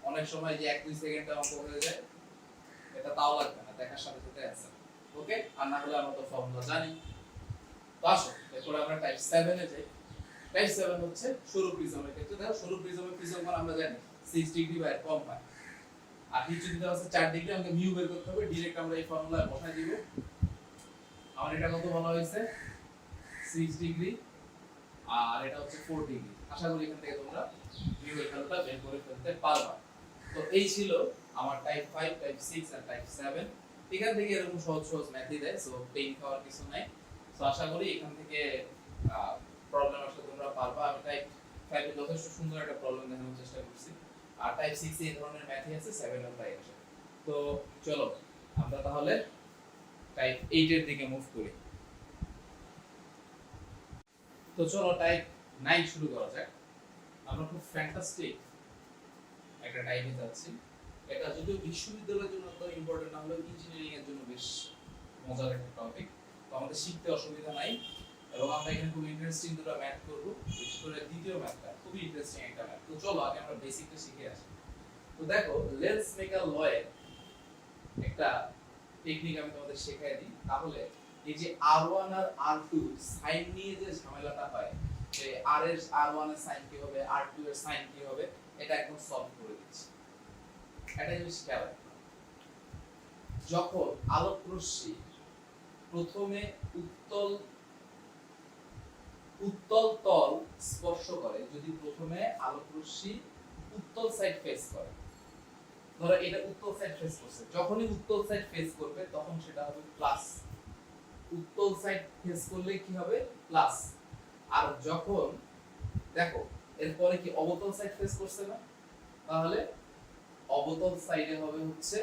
অনেক সময় যে 1-2 সেকেন্ডে অঙ্ক হয়ে যায়, এটা তাও লাগবে না, দেখার সাথে সাথে অ্যান্সার। ওকে, আর না হলে আমরা তো ফর্মুলা জানি। তো আসো এরপর আমরা টাইপ 7 এ যাই। টাইপ 7 হচ্ছে সরু প্রিজমের ক্ষেত্রে। দেখো সরু প্রিজমের প্রিজম কোণ আমরা জানি 6 ডিগ্রি বা এর কম হয়, আর বিচ্যুতি দেওয়া আছে 4 ডিগ্রি, আমাকে মিউ বের করতে হবে। ডাইরেক্ট আমরা এই ফর্মুলায় বসাই দিব। আমার এটা কত বলা হয়েছে, 6 ডিগ্রি, আর এটা হচ্ছে 4 ডিগ্রি। আশা করি এখান থেকে তোমরা মিউ এর ভ্যালুটা বের করে ফেলতে পারবা। তো এই ছিল আমার টাইপ 5, টাইপ 6 আর টাইপ 7। এখান থেকে এরকম সহজ সহজ ম্যাথই দেয়, সো পেইন খাওয়ার কিছু নাই। সো আশা করি এখান থেকে প্রবলেম আসলে তোমরা পারবা। আমি টাইপ 5 এ যথেষ্ট সুন্দর একটা প্রবলেম দেখানোর চেষ্টা করছি, আর টাইপ 6 এ এই ধরনের ম্যাথই আছে, 7 এও তাই আছে। তো চলো আমরা তাহলে টাইপ 8 এর দিকে মুভ করি। তো চলো টাইপ 9 শুরু করা যাক। আমরা খুব ফ্যান্টাস্টিক একটা টাইপে যাচ্ছি। এটা যদিও বিশ্ববিদ্যালয়ের জন্য তো ইম্পর্টেন্ট না হলেও ইঞ্জিনিয়ারিং এর জন্য বেশ মজার একটা টপিক। তো আমাদের শিখতে অসুবিধা নাই, এবং আমরা এখানে খুব ইন্টারেস্টিং দুটো ম্যাথ করব। বিশেষ করে দ্বিতীয় ম্যাথটা খুবই ইন্টারেস্টিং একটা ম্যাথ। তো চলো আগে আমরা বেসিকটা শিখে আসি। তো দেখো লেটস মেক আ লয়ের একটা টেকনিক আমি তোমাদের শেখাই দিই। তাহলে এই যে r1 আর r2 সাইন নিয়ে যে ঝামেলাটা হয়, যে r এর r1 এর সাইন কি হবে, r2 এর সাইন কি হবে, এটা একদম সলভ করে দিচ্ছি। এটা জিনিস খেয়াল রাখো, যখন আলোক রশ্মি প্রথমে উত্তল তল স্পর্শ করে যদি প্রথমে আলোক রশ্মি উত্তল সাইড ফেস করে। ধরো এটা উত্তল সাইড ফেস করছে, যখনই উত্তল সাইড ফেস করবে তখন সেটা হবে প্লাস। উত্তল সাইড ফেস করলে কি হবে? প্লাস। আর যখন দেখো এরপরে কি অবতল সাইড ফেস করছে না, তাহলে অবতল সাইডে হবে হচ্ছে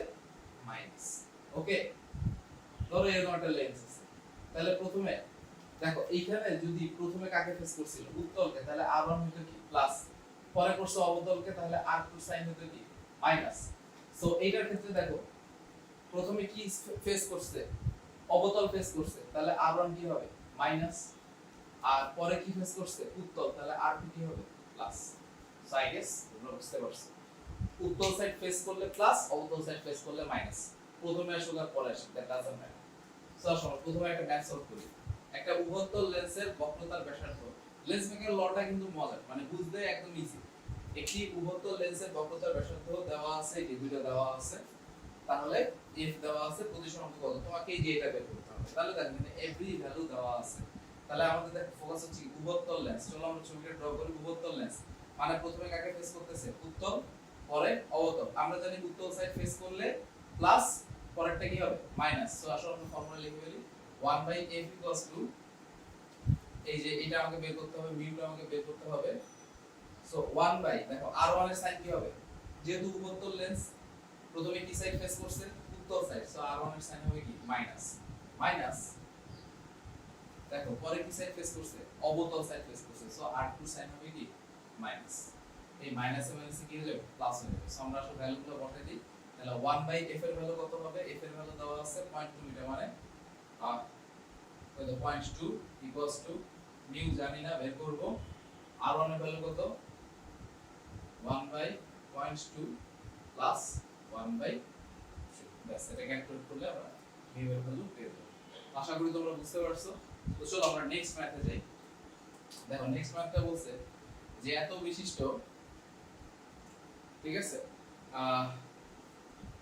মাইনাস। ওকে, ধরো এরকম একটা লেন্স আছে, তাহলে প্রথমে দেখো এইখানে যদি প্রথমে কাকে ফেস করছিল? উত্তলকে, তাহলে r1 হতো কি প্লাস, পরে করছে অবতলকে, তাহলে r2 সাইন হতো কি মাইনাস। সো এইটার ক্ষেত্রে দেখো প্রথমে কি ফেস করছে? অবতল ফেস করছে, তাহলে r1 কি হবে? মাইনাস। আর পরে কি ফেস করছে? উত্তল, তাহলে r2 কি হবে? প্লাস। সো আই গেস তোমরা বুঝতে পারছো, উত্তল সাইড ফেস করলে প্লাস, অবতল সাইড ফেস করলে মাইনাস। প্রথমে আসুক আর পরে আসুক, দ্যাট ডাজন্ট ম্যাটার। সো আসলে প্রথমে একটা ম্যাথ সলভ করি। একটা উভতল লেন্সের বক্রতার ব্যাসার্ধ, লেন্স মেকার লটা কিন্তু মজার, মানে বুঝতে একদম ইজি। একটি উভতল লেন্সের বক্রতার ব্যাসার্ধ দেওয়া আছে, এই দুইটা দেওয়া আছে, তাহলে f দেওয়া আছে, প্রতিসরাঙ্ক কত, তোমাকে এই যে এটা বের করতে হবে। তাহলে দেখেন এখানে এভরি ভ্যালু দেওয়া আছে। তাহলে আমাদের দেখো ফোকাস হচ্ছে কি? উভতল লেন্স। চলো আমরা ছবিটা ড্র করি। উভতল লেন্স মানে প্রথমে কাকে ফেস করতেছে? উত্তল, পরে অবতল। আমরা জানি উত্তল সাইড ফেস করলে প্লাস, পরেরটা কি হবে? মাইনাস। সো আসলে আমরা ফর্মুলা লিখে ফেলি 1/f এই যে এটা আমাকে বের করতে হবে, মিউটা আমাকে বের করতে হবে। সো 1 দেখো r1 এর সাইন কি হবে? যেহেতু উভতল লেন্স, প্রথমে কি সাইড ফেস করছে? উত্তল সাইড। সো r1 এর সাইন হবে কি? মাইনাস। মাইনাস দেখো পরে কি সাইড ফেস করছে? অবতল সাইড ফেস করছে। সো r2 সাইন হবে কি? মাইনাস। এই মাইনাসে মাইনাসে কি হয়ে যাবে? প্লাস হয়ে যাবে। সো আমরা আসলে ভ্যালুগুলো বসাই দিই। তাহলে 1/f এর ভ্যালু কত হবে? f এর ভ্যালু দেওয়া আছে 0.2 মিটার, মানে কত? 0.2 ইকুয়ালস টু মিউ জানি না, বের করব। r1 এর ভ্যালু কত? 1/0.2 প্লাস 1/2। ব্যাস, এটা ক্যালকুলেট করলে আমরা মিউ এর ভ্যালু পেয়ে যাব। আশা করি তোমরা বুঝতে পারছো। তো চলো আমরা নেক্সট ম্যাথে যাই। দেখো নেক্সট ম্যাথটা বলছে যে এত বিশিষ্ট, ঠিক আছে,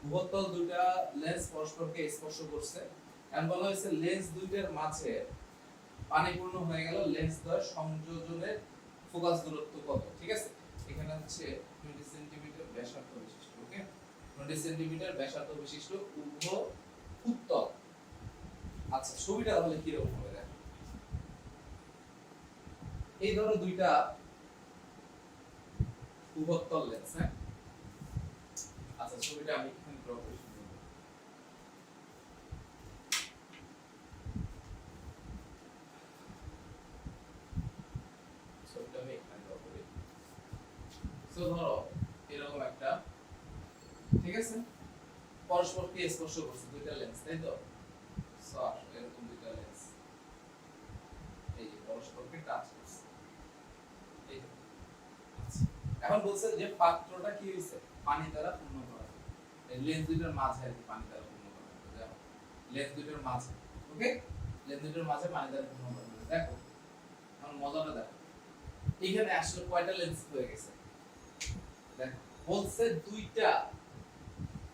উভতল দুইটা লেন্স পরস্পরকে স্পর্শ করছে। এখন বলা হয়েছে লেন্স দুইটার মাঝে পানি পূর্ণ হয়ে গেল, লেন্স দ্বয় সংযোজনের ফোকাস দূরত্ব কত? ঠিক আছে, এখানে হচ্ছে 20 সেন্টিমিটার ব্যাসার্ধ বিশিষ্ট, ওকে, 20 সেন্টিমিটার ব্যাসার্ধ বিশিষ্ট উভয় উত্তল। আচ্ছা ছবিটা তাহলে কি রকম হবে? দেখো এই ধরো দুইটা উভতল লেন্স, হ্যাঁ। আচ্ছা ছবিটা আমি এখানে ড্র করি। ছবিটা আমি এখানে ড্র করি। সো ধরো এরকম একটা, ঠিক আছে, পরস্পরকে স্পর্শ করছে দুইটা লেন্স, তাই তো? সো আসলে এরকম দুইটা লেন্স এই যে পরস্পরকে টাচ করছে, এই তো। আচ্ছা এখন বলছে যে পাত্রটা কি হইছে? পানি দ্বারা পূর্ণ করা। এই লেন্স দুইটার মাঝে আর কি পানি দ্বারা পূর্ণ করা। দেখো লেন্স দুইটার মাঝে, ওকে, লেন্স দুইটার মাঝে পানি দ্বারা পূর্ণ করা। দেখো এখন মজাটা দেখো, এখানে আসলে কয়টা লেন্স হয়ে গেছে? দেখো বলছে দুইটা,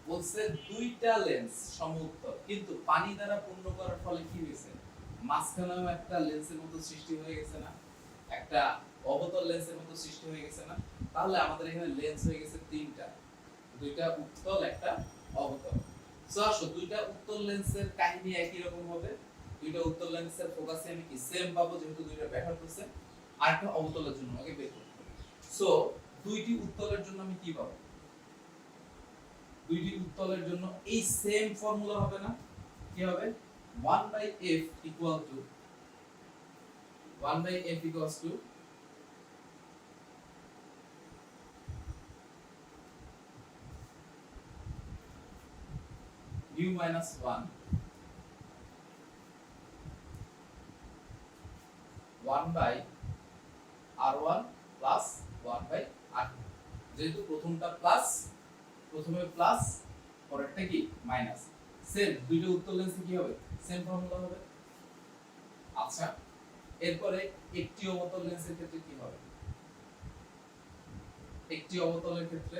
বলছে দুইটা লেন্স সমুত্তল, কিন্তু পানি দ্বারা পূর্ণ করার ফলে কি হয়েছে? মাঝখানেও একটা লেন্সের মতো সৃষ্টি হয়ে গেছে না? একটা অবতল লেন্সের মতো সৃষ্টি হয়ে গেছে না? তাহলে আমাদের এখানে লেন্স হয়ে গেছে তিনটা, দুইটা উত্তল একটা অবতল। সো আসো দুইটা উত্তল লেন্সের কাহিনী একই রকম হবে। দুইটা উত্তল লেন্সের ফোকাসে আমি কি সেম পাবো, যেহেতু দুইটা ব্যাখ্যা করছে। আর একটা অবতলের জন্য আগে বের করতে হবে। সো দুইটি উত্তলের জন্য আমি কি পাবো? দুইটি উত্তলের জন্য এই সেম ফর্মুলা হবে না? কি হবে? 1/f equal to 1/f equals to mu minus 1 1 by r1 plus 1 by r2। যেহেতু প্রথমটা প্লাস, প্রথমে প্লাস, পরেরটা কি মাইনাস, সেম দুইটা উত্তল লেন্সে কি হবে? সেম ফর্মুলা হবে। আচ্ছা এরপরে একটি অবতল লেন্সের ক্ষেত্রে কি হবে? একটি অবতলের ক্ষেত্রে,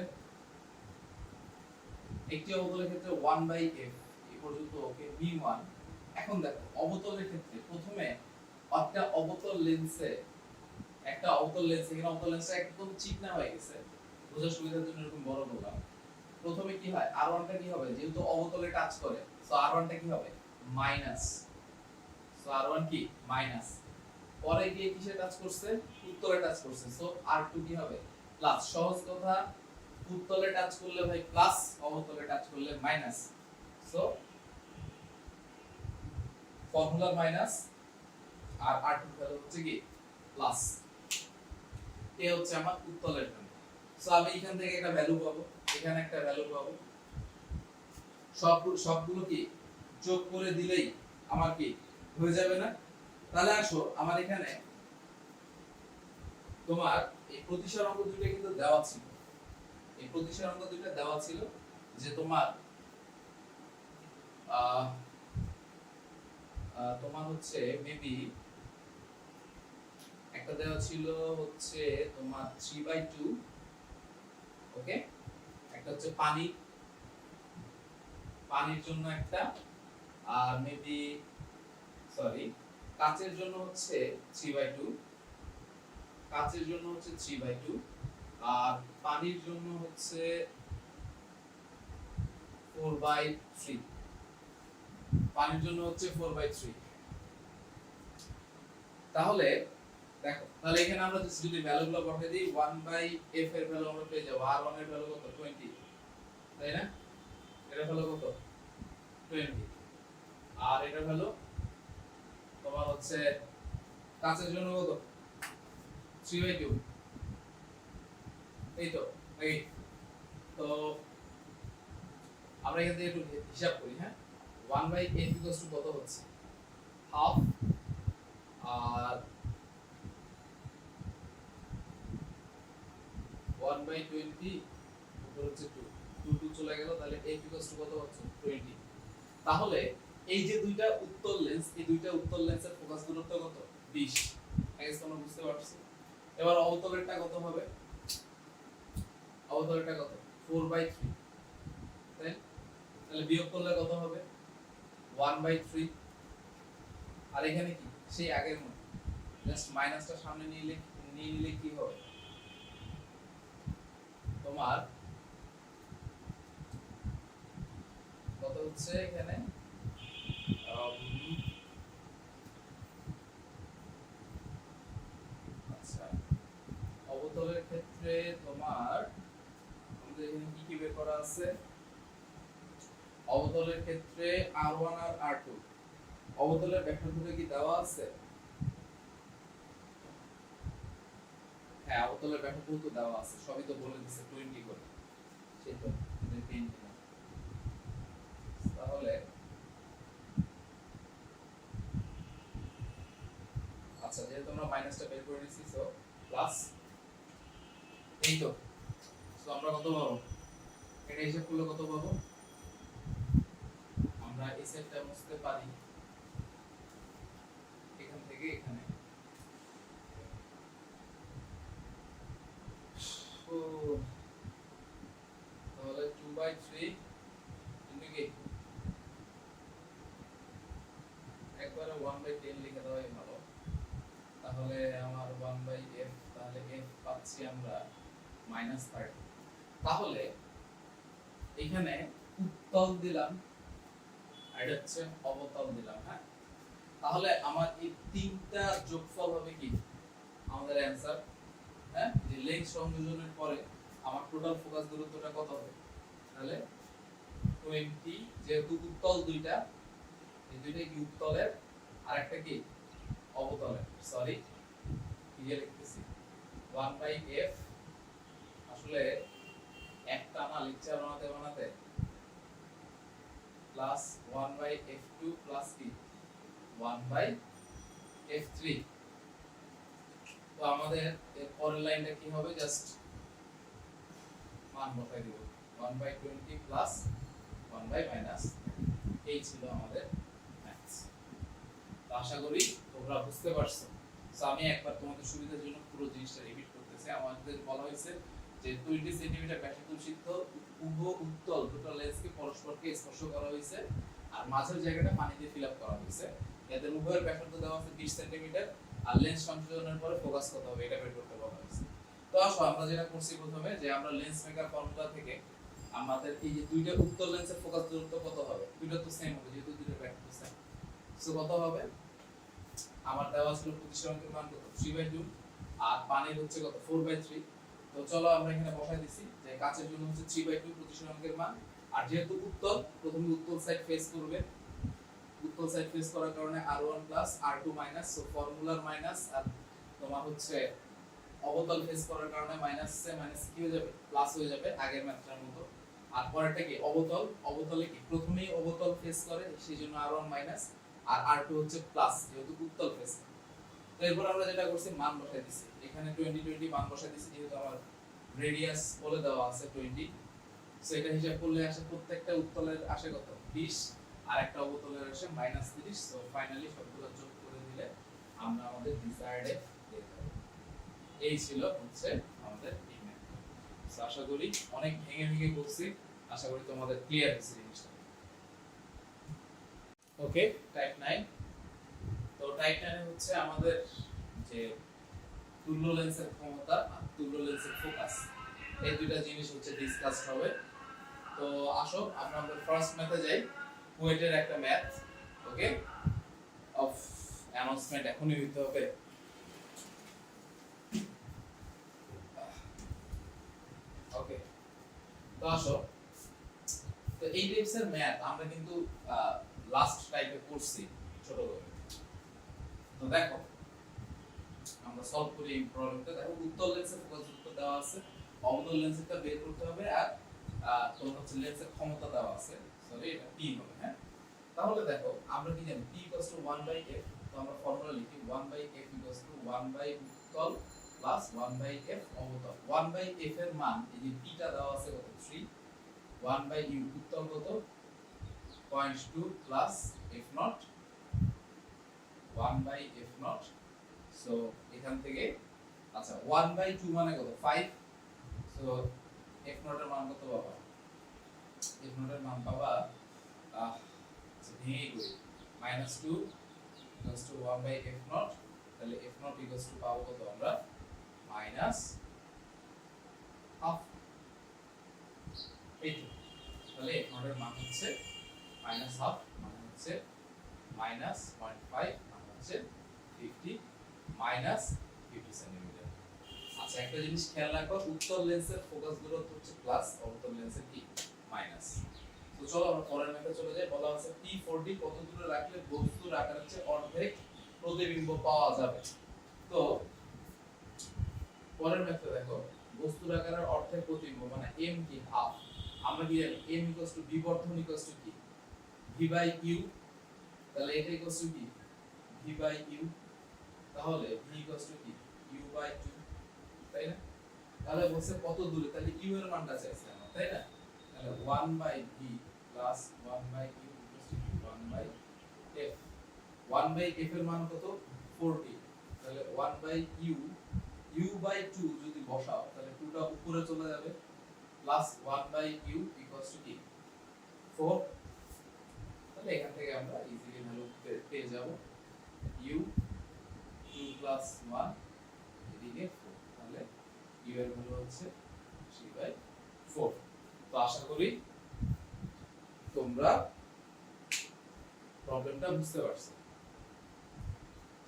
একটি অবতলের ক্ষেত্রে 1/f এই পর্যন্ত, ওকে, v1। এখন দেখো অবতলের ক্ষেত্রে প্রথমে একটা অবতল লেন্সে একটা অবতল লেন্স, এখানে অবতল লেন্সটা একদম চিকনা হয়ে গেছে, বোঝার সুবিধার জন্য এরকম বড় করলাম। প্রথমে কি হয়, R1 টা কি হবে, যেহেতু অবতলে টাচ করে, সো R1 টা কি হবে, মাইনাস। সো R1 কি মাইনাস, পরে গিয়ে কিসে টাচ করছে, উত্তলে টাচ করছে, সো R2 কি হবে প্লাস। সহজ কথা, উত্তলে টাচ করলে ভাই প্লাস, অবতলে টাচ করলে মাইনাস। সো ফর্মুলা মাইনাস আর R2 ভ্যালু হচ্ছে কি প্লাস। এ হচ্ছে আমার উত্তলের জন্য। সো আমি এখান থেকে একটা ভ্যালু পাবো, এখানে একটা ভ্যালু পাবো, সবগুলো কি যোগ করে দিলেই আমার কি হয়ে যাবে না। তাহলে আসো আমার এখানে তোমার এই প্রতিসরাঙ্ক দুইটা কিন্তু দেওয়া ছিল, এই প্রতিসরাঙ্ক দুইটা দেওয়া ছিল যে তোমার তোমার হচ্ছে মেবি একটা দেওয়া ছিল হচ্ছে তোমার 3/2, ওকে, একটা হচ্ছে পানির জন্য একটা, আর মেবি সরি কাচের জন্য হচ্ছে 3/2, কাচের জন্য হচ্ছে 3/2, আর পানির জন্য হচ্ছে 4/3, পানির জন্য হচ্ছে 4/3। তাহলে দেখো, তাহলে এখানে আমরা যদি ভ্যালুগুলো বসাই দিই, 1/f এর ভ্যালু আমরা পেয়ে যাব, r1 এর ভ্যালু কত 20, তাই না, এর ভ্যালু কত 20, আর এটা ভ্যালু তোমার হচ্ছে কাচের জন্য কত 3/2, এই তো এই তো আমরা এখান থেকে একটু হিসাব করি, হ্যাঁ, 1/f কত হচ্ছে হাফ, আর 1/20 উপর হচ্ছে 2 চলে গেল, তাহলে f কত হচ্ছে 20। তাহলে এই যে দুইটা উত্তল লেন্স, এই দুইটা উত্তল লেন্সের ফোকাস দূরত্ব কত 20, গাইস তোমরা বুঝতে পারছো। এবার অবতলেরটা কত হবে, অবতলেরটা কত 4/3, তাই, তাহলে বিয়োগ করলে কত হবে 1/3, আর এখানে কি সেই আগের মতো জাস্ট মাইনাসটা সামনে নিয়ে নিলে কি হবে তোমার কত হচ্ছে এখানে আচ্ছা, অবতলের ক্ষেত্রে তোমার আমাদের এখানে কি কি বের করা আছে, অবতলের ক্ষেত্রে R1 আর R2, অবতলের ব্যাসার্ধটা কি দেওয়া আছে, হ্যাঁ অবতলের ব্যাসার্ধ তো দেওয়া আছে, সবই তো বলে দিছে 20 করে, সেই তো 10 দিলাম। তাহলে আচ্ছা, যেহেতু আমরা মাইনাসটা বের করে নিয়েছি, সো প্লাস, এই তো, সো আমরা কত পাবো, এটা হিসাব করলে কত পাবো, আমরা এই সেটটা মুছতে পারি এখান থেকে এখানে, তো তাহলে 2/3 ইনটু কি একবারে 1/10 লিখে দেওয়াই ভালো, তাহলে আমার 1/f, তাহলে f পাচ্ছি আমরা -30। তাহলে এখানে উত্তল দিলাম আর এটা হচ্ছে অবতল দিলাম, হ্যাঁ, তাহলে আমার এই তিনটা যোগফল হবে কি আমাদের অ্যানসার, হ্যাঁ, যে লেন্স সংযোজনের পরে আমার টোটাল ফোকাস দূরত্বটা কত হবে, তাহলে 20, যেহেতু উত্তল দুইটা, এই দুইটা কি উত্তলের আর একটা কি অবতলের, সরি কি লিখতেছি 1/f, আসলে একটা না লেকচার বানাতে বানাতে প্লাস 1/f2 প্লাস কি 1/f3, তো আমাদের এর পরের লাইনটা কি হবে, জাস্ট মান বসাই দিব 1/20 প্লাস 1/-, এই ছিল আমাদের ম্যাথস। তো আশা করি তোমরা বুঝতে পারছো। সো আমি একবার তোমাদের সুবিধার জন্য পুরো জিনিসটা রিপিট করতেছি। আমাদের বলা হয়েছে যে 20 সেন্টিমিটার ব্যাসার্ধযুক্ত উত্তল দুটো লেন্সকে পরস্পরকে স্পর্শ করা হয়েছে, আর মাঝের জায়গাটা পানি দিয়ে ফিল আপ করা হয়েছে। এদের উভয়ের ব্যাসার্ধ দেওয়া আছে 20 সেন্টিমিটার, আর লেন্স সংযোজনের পরে ফোকাস কত হবে এটা বের করতে বলা হয়েছে। তো আসো আমরা যেটা করছি প্রথমে যে আমরা লেন্স মেকার ফর্মুলা থেকে আমাদের এই যে দুইটা উত্তল লেন্সের ফোকাস দূরত্ব কত হবে, দুইটা তো সেম হবে যেহেতু দুইটা ব্যাক সেম। সো কত হবে, আমার দেওয়া ছিল প্রতিসরাঙ্কের মান কত 3/2 আর পানির হচ্ছে কত 4/3। তো চলো আমরা এখানে বসাই দিছি যে কাচের জন্য হচ্ছে 3/2 প্রতিসরাঙ্কের মান। আর যেহেতু উত্তল, প্রথমে উত্তল সাইড ফেস করবে, উত্তল সাইড ফেস করার কারণে r1 r2 সো ফর্মুলার মাইনাস, আর তোমার হচ্ছে অবতল ফেস করার কারণে মাইনাস সে মাইনাস কি হয়ে যাবে প্লাস হয়ে যাবে আগের ম্যাথটার মতো। আর পরেরটা কি অবতল, অবতলে কি প্রথমেই অবতল ফেস করে সেইজন্য r1 মাইনাস আর r2 হচ্ছে প্লাস যেহেতু উত্তল ফেস। তো এরপর আমরা যেটা করছি মান বসাই দিছি, এখানে 20 মান বসাই দিছি যেহেতু আমার রেডিয়াস বলে দেওয়া আছে 20। সো এটা হিসাব করলে আসে প্রত্যেকটা উত্তলের আসে কত 20 আর একটা অবতলের আসে -30। সো ফাইনালি সবগুলো যোগ করে দিলে আমরা আমাদের ডিজায়ার্ডে পেয়ে যাব। এই ছিল হচ্ছে আমাদের এই ম্যাথ। সো আশা করি অনেক ভেঙে ভেঙে বলছি, আশা করি তোমাদের ক্লিয়ার হয়েছে জিনিসটা। ওকে, টাইপ 9। তো টাইপ 9 এ হচ্ছে আমাদের যে তুল্য লেন্সের ক্ষমতা আর তুল্য লেন্সের ফোকাস এই দুইটা জিনিস হচ্ছে ডিসকাস হবে। তো আসো আমরা আমাদের ফার্স্ট ম্যাথে যাই, কুয়েটের একটা ম্যাথ। ওকে, অফ অ্যানাউন্সমেন্ট এখনই হইতে হবে। ওকে, তো আসো, তো এই টাইপসের ম্যাথ আমরা কিন্তু লাস্ট টাইপে করছি ছোট করে। তো দেখো আমরা সলভ করি এই প্রবলেমটা। দেখো উত্তল লেন্সের ফোকাস দূরত্ব দেওয়া আছে, অবতল লেন্সেরটা বের করতে হবে, আর তোমার হচ্ছে লেন্সের ক্ষমতা দেওয়া আছে, সরি এটা p হবে। হ্যাঁ, তাহলে দেখো আমরা কি জানি p 1/f। তো আমরা ফর্মুলা লিখি 1/f 1/উত্তল 1/f অবতল। 1/f এর মান এই যে p টা দেওয়া আছে কত 3, 1/u উত্তল কত 0.2 f naught 1/f naught। So এখান থেকে আচ্ছা 1/2 মানে কত 5। সো f naught এর মান কত পাবা, f naught এর মান পাবা ভেঙে করি -2 1/f naught। তাহলে f naught পাবো কত আমরা -half। এই তো, তাহলে f naught এর মান হচ্ছে -half, মানে হচ্ছে -0.5, মানে হচ্ছে 50 -50 সেন্টিমিটার। আচ্ছা একটা জিনিস খেয়াল রাখো, উত্তল লেন্সের ফোকাস দূরত্ব হচ্ছে প্লাস, অবতল লেন্সের কি মাইনাস। তো চলো আমরা পরের ম্যাথে চলে যাই। বলা আছে P40 কত দূরে রাখলে বস্তুর আকারের চেয়ে অর্ধেক প্রতিবিম্ব পাওয়া যাবে। তো পরের ম্যাথে দেখো বস্তুর আকারের অর্ধেক প্রতিবিম্ব মানে m কি হাফ। আমরা কি জানি m বিবর্ধন কি v/u। তাহলে এটা কি v/u। তাহলে v কি u/2, তাই না? তাহলে বলছে কত দূরে, তাহলে u এর মানটা চাইছে আমরা, তাই না? তাহলে 1/v 1/u 1/f। 1/f এর মান কত 40। তাহলে 1/u u/2 যদি বসাও তাহলে 2 টা উপরে চলে যাবে, প্লাস 1/u কি 4। তাহলে এখান থেকে আমরা ইজিলি ভ্যালু পেয়ে যাব u 2 + 1 এদিকে 4। তাহলে u এর ভ্যালু হচ্ছে 3/4। তো আশা করি তোমরা প্রবলেমটা বুঝতে পারছো।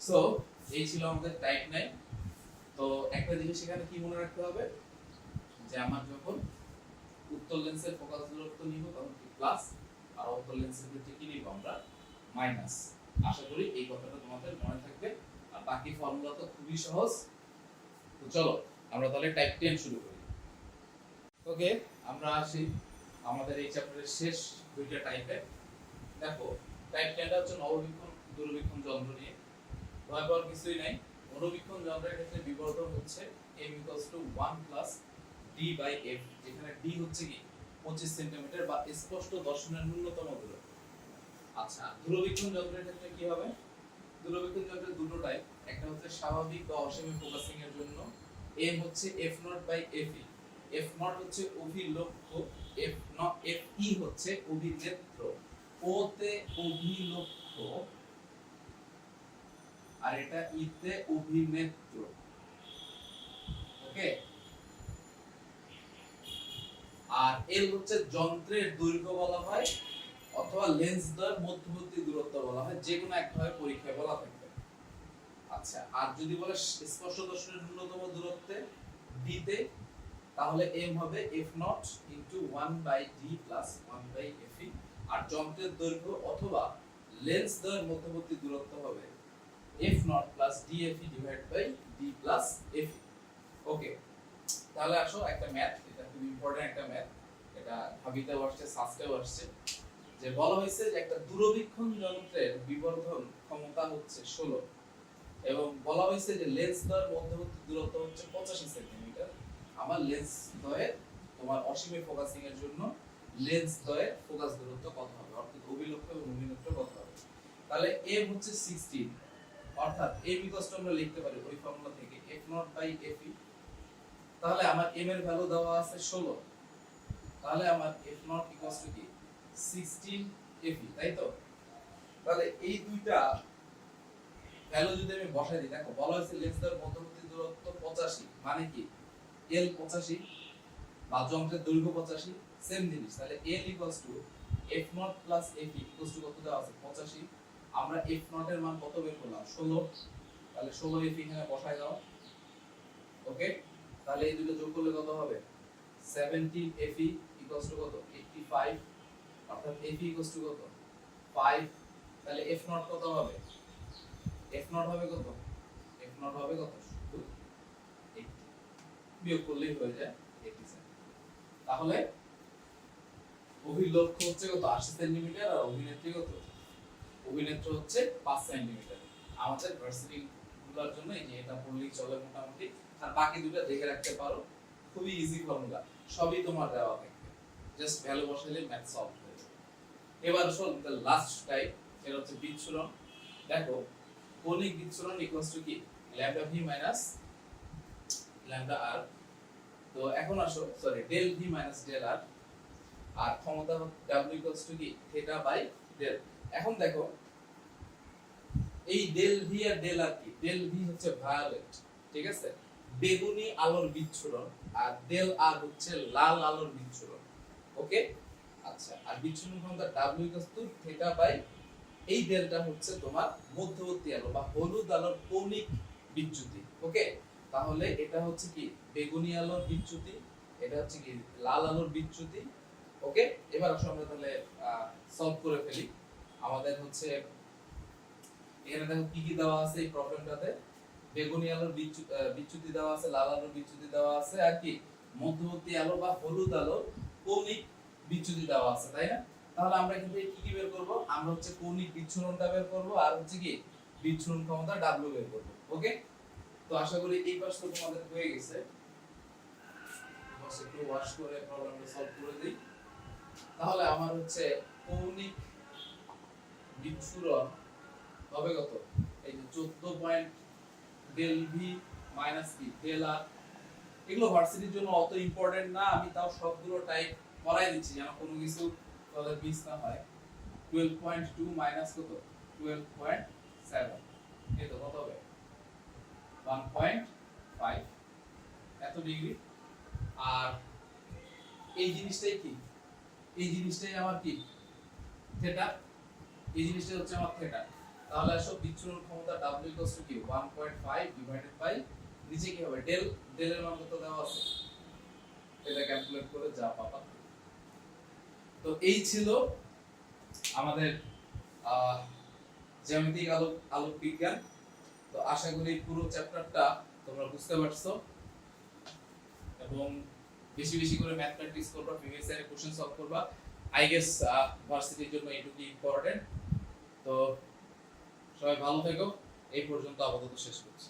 সো এই ছিল আমাদের টাইপ 9। তো একটা জিনিস এখানে কি মনে রাখতে হবে যে আমার যখন উত্তল লেন্সের ফোকাস দূরত্ব নিব তখন কি প্লাস, আর অবতল লেন্সের ক্ষেত্রে কি নিব আমরা মাইনাস। আশা করি এই কথাটা তোমাদের মনে থাকবে। আর বাকি ফর্মুলা তো খুবই সহজ। তো চলো আমরা তাহলে টাইপ 10 শুরু করি। ওকে, আমরা আসি আমাদের এই চ্যাপ্টারের শেষ দুইটা টাইপে। দেখো টাইপ 10 টা হচ্ছে নববীক্ষণ দূরবীক্ষণ যন্ত্র নিয়ে। ভয় পাওয়ার কিছুই নাই। অনুবীক্ষণ যন্ত্রের ক্ষেত্রে বিবর্ধন হচ্ছে m 1 + d/f, যেখানে d হচ্ছে কি 25 সেন্টিমিটার বা স্পষ্ট দর্শনের ন্যূনতম দূরত্ব। আচ্ছা দূরবীক্ষণ যন্ত্রের ক্ষেত্রে কি হবে, দূরবীক্ষণ যন্ত্রের দুটো টাইপ, একটা হচ্ছে স্বাভাবিক বা অসীম ফোকাসিং এর জন্য m হচ্ছে f0/fe। f0 হচ্ছে অভিলক্ষ্য, fe হচ্ছে অভিনেত্র, o তে অভিলক্ষ্য আর এটা ইতে অভিনেত্র। ওকে, আর এল হচ্ছে যন্ত্রের দৈর্ঘ্য বলা হয় অথবা লেন্স দ্বয়ের মধ্যবর্তী দূরত্ব বলা হয়, যে কোনো একভাবে পরীক্ষায় বলা থাকবে। আচ্ছা, আর যদি বলে স্পর্শদর্শনের ন্যূনতম দূরত্বে ডি তে, তাহলে এম হবে f nought into 1/d plus 1/fe, আর যন্ত্রের দৈর্ঘ্য অথবা লেন্স দ্বয়ের মধ্যবর্তী দূরত্ব হবে f নট plus dfe divide by d plus fe। Okay, তাহলে আসো একটা ম্যাথ, এটা খুব ইম্পর্টেন্ট একটা ম্যাথ, এটা ভাবিতেও আসছে, সাস্টেও আসছে, যে বলা হয়েছে যে একটা দূরবীক্ষণ যন্ত্রের বিবর্ধন ক্ষমতা হচ্ছে 16 এবং বলা হয়েছে যে লেন্স দ্বয়ের মধ্যবর্তী দূরত্ব হচ্ছে 85 সেন্টিমিটার। আমার লেন্স দ্বয়ের তোমার অসীমে ফোকাসিং এর জন্য লেন্স দ্বয়ের ফোকাস দূরত্ব কত হবে, অর্থাৎ অভিলক্ষ্য এবং অভিনেত্র কত হবে। তাহলে m হচ্ছে 16, অর্থাৎ m ইকুয়াল টু আমরা লিখতে পারি ওই ফর্মুলা থেকে f নট বাই fe। তাহলে আমার m এর ভ্যালু দেওয়া আছে 16, তাহলে আমার f নট ইকুয়াল টু কি 16 fe, তাই তো? তাহলে এই দুইটা ভ্যালু যদি আমি বসাই দিই, দেখো বলা হয়েছে লেন্স দ্বয়ের মধ্যবর্তী দূরত্ব 85, মানে কি l 85 বা যন্ত্রের দৈর্ঘ্য 85, সেম জিনিস। তাহলে l ইকুয়ালস টু f নট প্লাস f ইকুয়ালস টু কত দেওয়া আছে 85, আমরা f নট এর মান কত বের করলাম 16, তাহলে 16 f এখানে বসাই দাও। ওকে, তাহলে এই দুটো যোগ করলে কত হবে 17 f ইকুয়ালস টু কত 85, অর্থাৎ f ইকুয়ালস টু কত 5। তাহলে f নট কত হবে, f নট হবে কত, f নট হবে কত শুধু 80, বিয়োগ করলেই হয়ে যায় 87। তাহলে অভিলক্ষ্য হচ্ছে কত 80 সেন্টিমিটার আর অভিনেত্রী কত, অভিনেত্র হচ্ছে 5 সেন্টিমিটার। আমাদের ভার্সিটি গুলোর জন্য এই যে এটা পড়লেই চলে মোটামুটি, আর বাকি দুটো দেখে রাখতে পারো, খুবই ইজি ফর্মুলা, সবই তোমার দেওয়া থাকবে, জাস্ট ভ্যালু বসাইলে ম্যাথ সলভ হয়ে যাবে। এবার শোন দ্য লাস্ট টাইপ, এটা হচ্ছে বিচ্ছুরণ। দেখো কৌণিক বিচ্ছুরণ ইকুয়ালস টু কি lambda v minus lambda r. তো এখন আসো, sorry del v minus del r, আর ক্ষমতা w ইকুয়ালস টু কি থিটা বাই ডেল। এখন দেখো এই ডেল ভি আর ডেল আর কি, ডেল ভি হচ্ছে ভায়োলেট, ঠিক আছে, বেগুনি আলোর বিচ্ছুরণ, আর ডেল আর হচ্ছে লাল আলোর বিচ্ছুরণ। ওকে, আচ্ছা, আর বিচ্ছুরণ ক্ষমতা w equals to theta by, এই ডেলটা হচ্ছে তোমার মধ্যবর্তী আলো বা হলুদ আলোর কৌণিক বিচ্যুতি। ওকে, তাহলে এটা হচ্ছে কি বেগুনি আলোর বিচ্যুতি, এটা হচ্ছে কি লাল আলোর বিচ্যুতি। ওকে, এবার আসলে আমরা তাহলে সলভ করে ফেলি। আমাদের হচ্ছে এখানে দেখো কি কি দেওয়া আছে এই প্রবলেমটাতে, বেগুনি আলোর বিচ্যুতি দেওয়া আছে, লাল আলোর বিচ্যুতি দেওয়া আছে, আর কি মধ্যবর্তী আলো বা হলুদ আলোর কৌণিক বিচ্যুতি দেওয়া আছে, তাই না? তাহলে আমরা কিন্তু কি কি বের করব, আমরা হচ্ছে কৌণিক বিচ্ছুরণটা বের করব, আর হচ্ছে কি বিচ্ছুরণ ক্ষমতা w বের করব। ওকে, তো আশা করি এই পাশটা তোমাদের হয়ে গেছে, বাস একটু ওয়াশ করে প্রবলেমটা সলভ করে দেই। তাহলে আমার হচ্ছে কৌণিক বিচ্ছুরণ হবে কত, এই যে 14 পয়েন্ট ডেল ভি মাইনাস কি ডেল আর। এগুলো ভার্সিটির জন্য অত ইম্পর্টেন্ট না, আমি তাও সবগুলো টাইপ করাই দিচ্ছি যেন কোনো কিছু তাদের মিস না হয়। 12.2 মাইনাস কত 12.7, এই তো কত হবে 1.5 এত ডিগ্রি। আর এই জিনিসটাই কি, এই জিনিসটাই আমার কি থিটা, এই জিনিসটাই হচ্ছে আমার থিটা। তাহলে আসো বিচ্ছুরণ ক্ষমতা w ইকুয়ালস টু কি 1.5 ডিভাইডেড বাই নিচে কি হবে ডেল, ডেল এর মান কত দেওয়া আছে, এটা ক্যালকুলেট করে যা পাবা। তো এই ছিল আমাদের জ্যামিতিক আলোক বিজ্ঞান। তো আশা করি পুরো চ্যাপ্টারটা তোমরা বুঝতে পারছো এবং বেশি বেশি করে ম্যাথ প্র্যাকটিস করবা, প্রিভিয়াস ইয়ারের কোশ্চেন সলভ করবা। আই গেস ভার্সিটির জন্য এটুকু ইম্পর্টেন্ট। তো সবাই ভালো থেকো, এই পর্যন্ত আপাতত শেষ করছি।